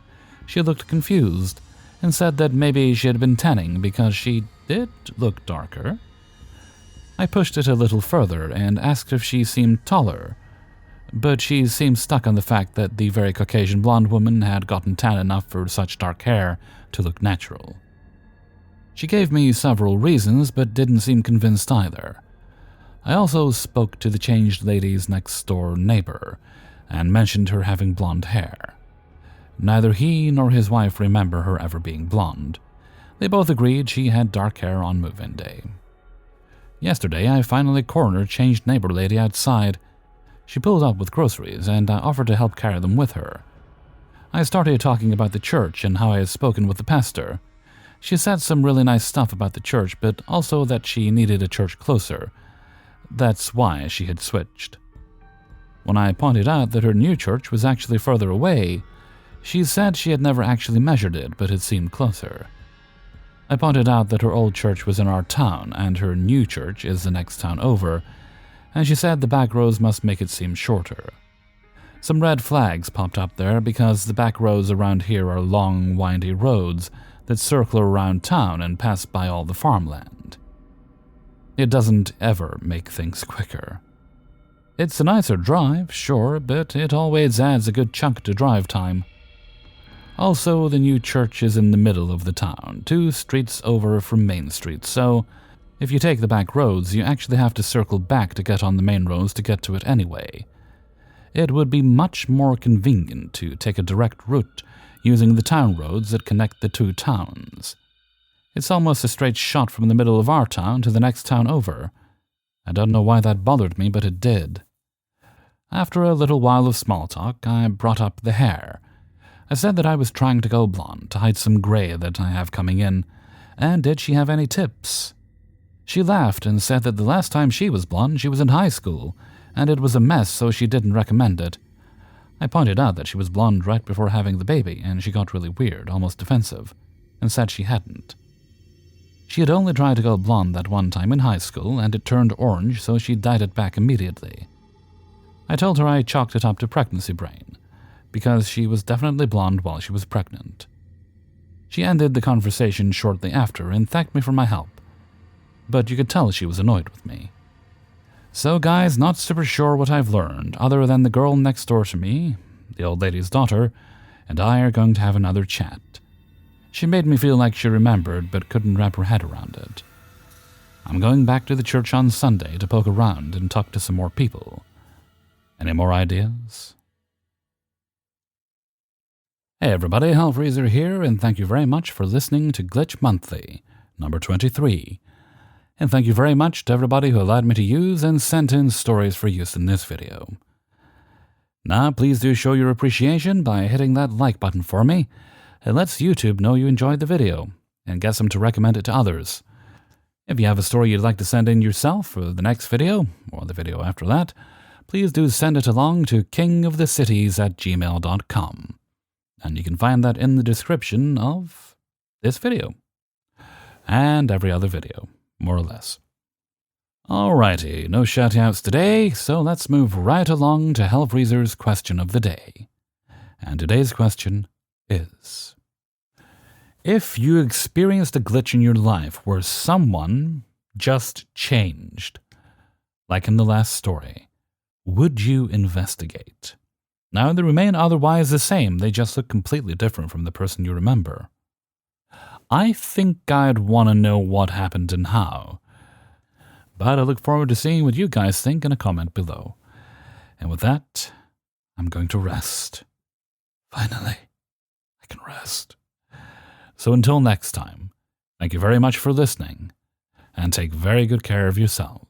she looked confused and said that maybe she had been tanning because she did look darker. I pushed it a little further and asked if she seemed taller, but she seemed stuck on the fact that the very Caucasian blonde woman had gotten tan enough for such dark hair to look natural. She gave me several reasons, but didn't seem convinced either. I also spoke to the changed lady's next-door neighbor and mentioned her having blonde hair. Neither he nor his wife remember her ever being blonde. They both agreed she had dark hair on move-in day. Yesterday, I finally cornered changed neighbor lady outside. She pulled up with groceries, and I offered to help carry them with her. I started talking about the church and how I had spoken with the pastor. She said some really nice stuff about the church, but also that she needed a church closer. That's why she had switched. When I pointed out that her new church was actually further away, she said she had never actually measured it, but it seemed closer. I pointed out that her old church was in our town, and her new church is the next town over, and she said the back roads must make it seem shorter. Some red flags popped up there because the back roads around here are long, windy roads that circle around town and pass by all the farmland. It doesn't ever make things quicker. It's a nicer drive, sure, but it always adds a good chunk to drive time. Also, the new church is in the middle of the town, 2 streets over from Main Street, so if you take the back roads, you actually have to circle back to get on the main roads to get to it anyway. It would be much more convenient to take a direct route using the town roads that connect the 2 towns. It's almost a straight shot from the middle of our town to the next town over. I don't know why that bothered me, but it did. After a little while of small talk, I brought up the hair. I said that I was trying to go blonde to hide some gray that I have coming in, and did she have any tips? She laughed and said that the last time she was blonde, she was in high school, and it was a mess, so she didn't recommend it. I pointed out that she was blonde right before having the baby, and she got really weird, almost defensive, and said she hadn't. She had only tried to go blonde that one time in high school, and it turned orange, so she dyed it back immediately. I told her I chalked it up to pregnancy brain, because she was definitely blonde while she was pregnant. She ended the conversation shortly after and thanked me for my help, but you could tell she was annoyed with me. So guys, not super sure what I've learned, other than the girl next door to me, the old lady's daughter, and I are going to have another chat. She made me feel like she remembered but couldn't wrap her head around it. I'm going back to the church on Sunday to poke around and talk to some more people. Any more ideas? Hey everybody, Hellfreezer here, and thank you very much for listening to Glitch Monthly, number 23. And thank you very much to everybody who allowed me to use and sent in stories for use in this video. Now, please do show your appreciation by hitting that like button for me. It lets YouTube know you enjoyed the video, and gets them to recommend it to others. If you have a story you'd like to send in yourself for the next video, or the video after that, please do send it along to kingofthecities@gmail.com. And you can find that in the description of this video. And every other video, more or less. Alrighty, no shoutouts today, so let's move right along to Hellfreezer's question of the day. And today's question is: if you experienced a glitch in your life where someone just changed, like in the last story, would you investigate? Now, they remain otherwise the same, they just look completely different from the person you remember. I think I'd want to know what happened and how. But I look forward to seeing what you guys think in a comment below. And with that, I'm going to rest. Finally, I can rest. So until next time, thank you very much for listening, and take very good care of yourself.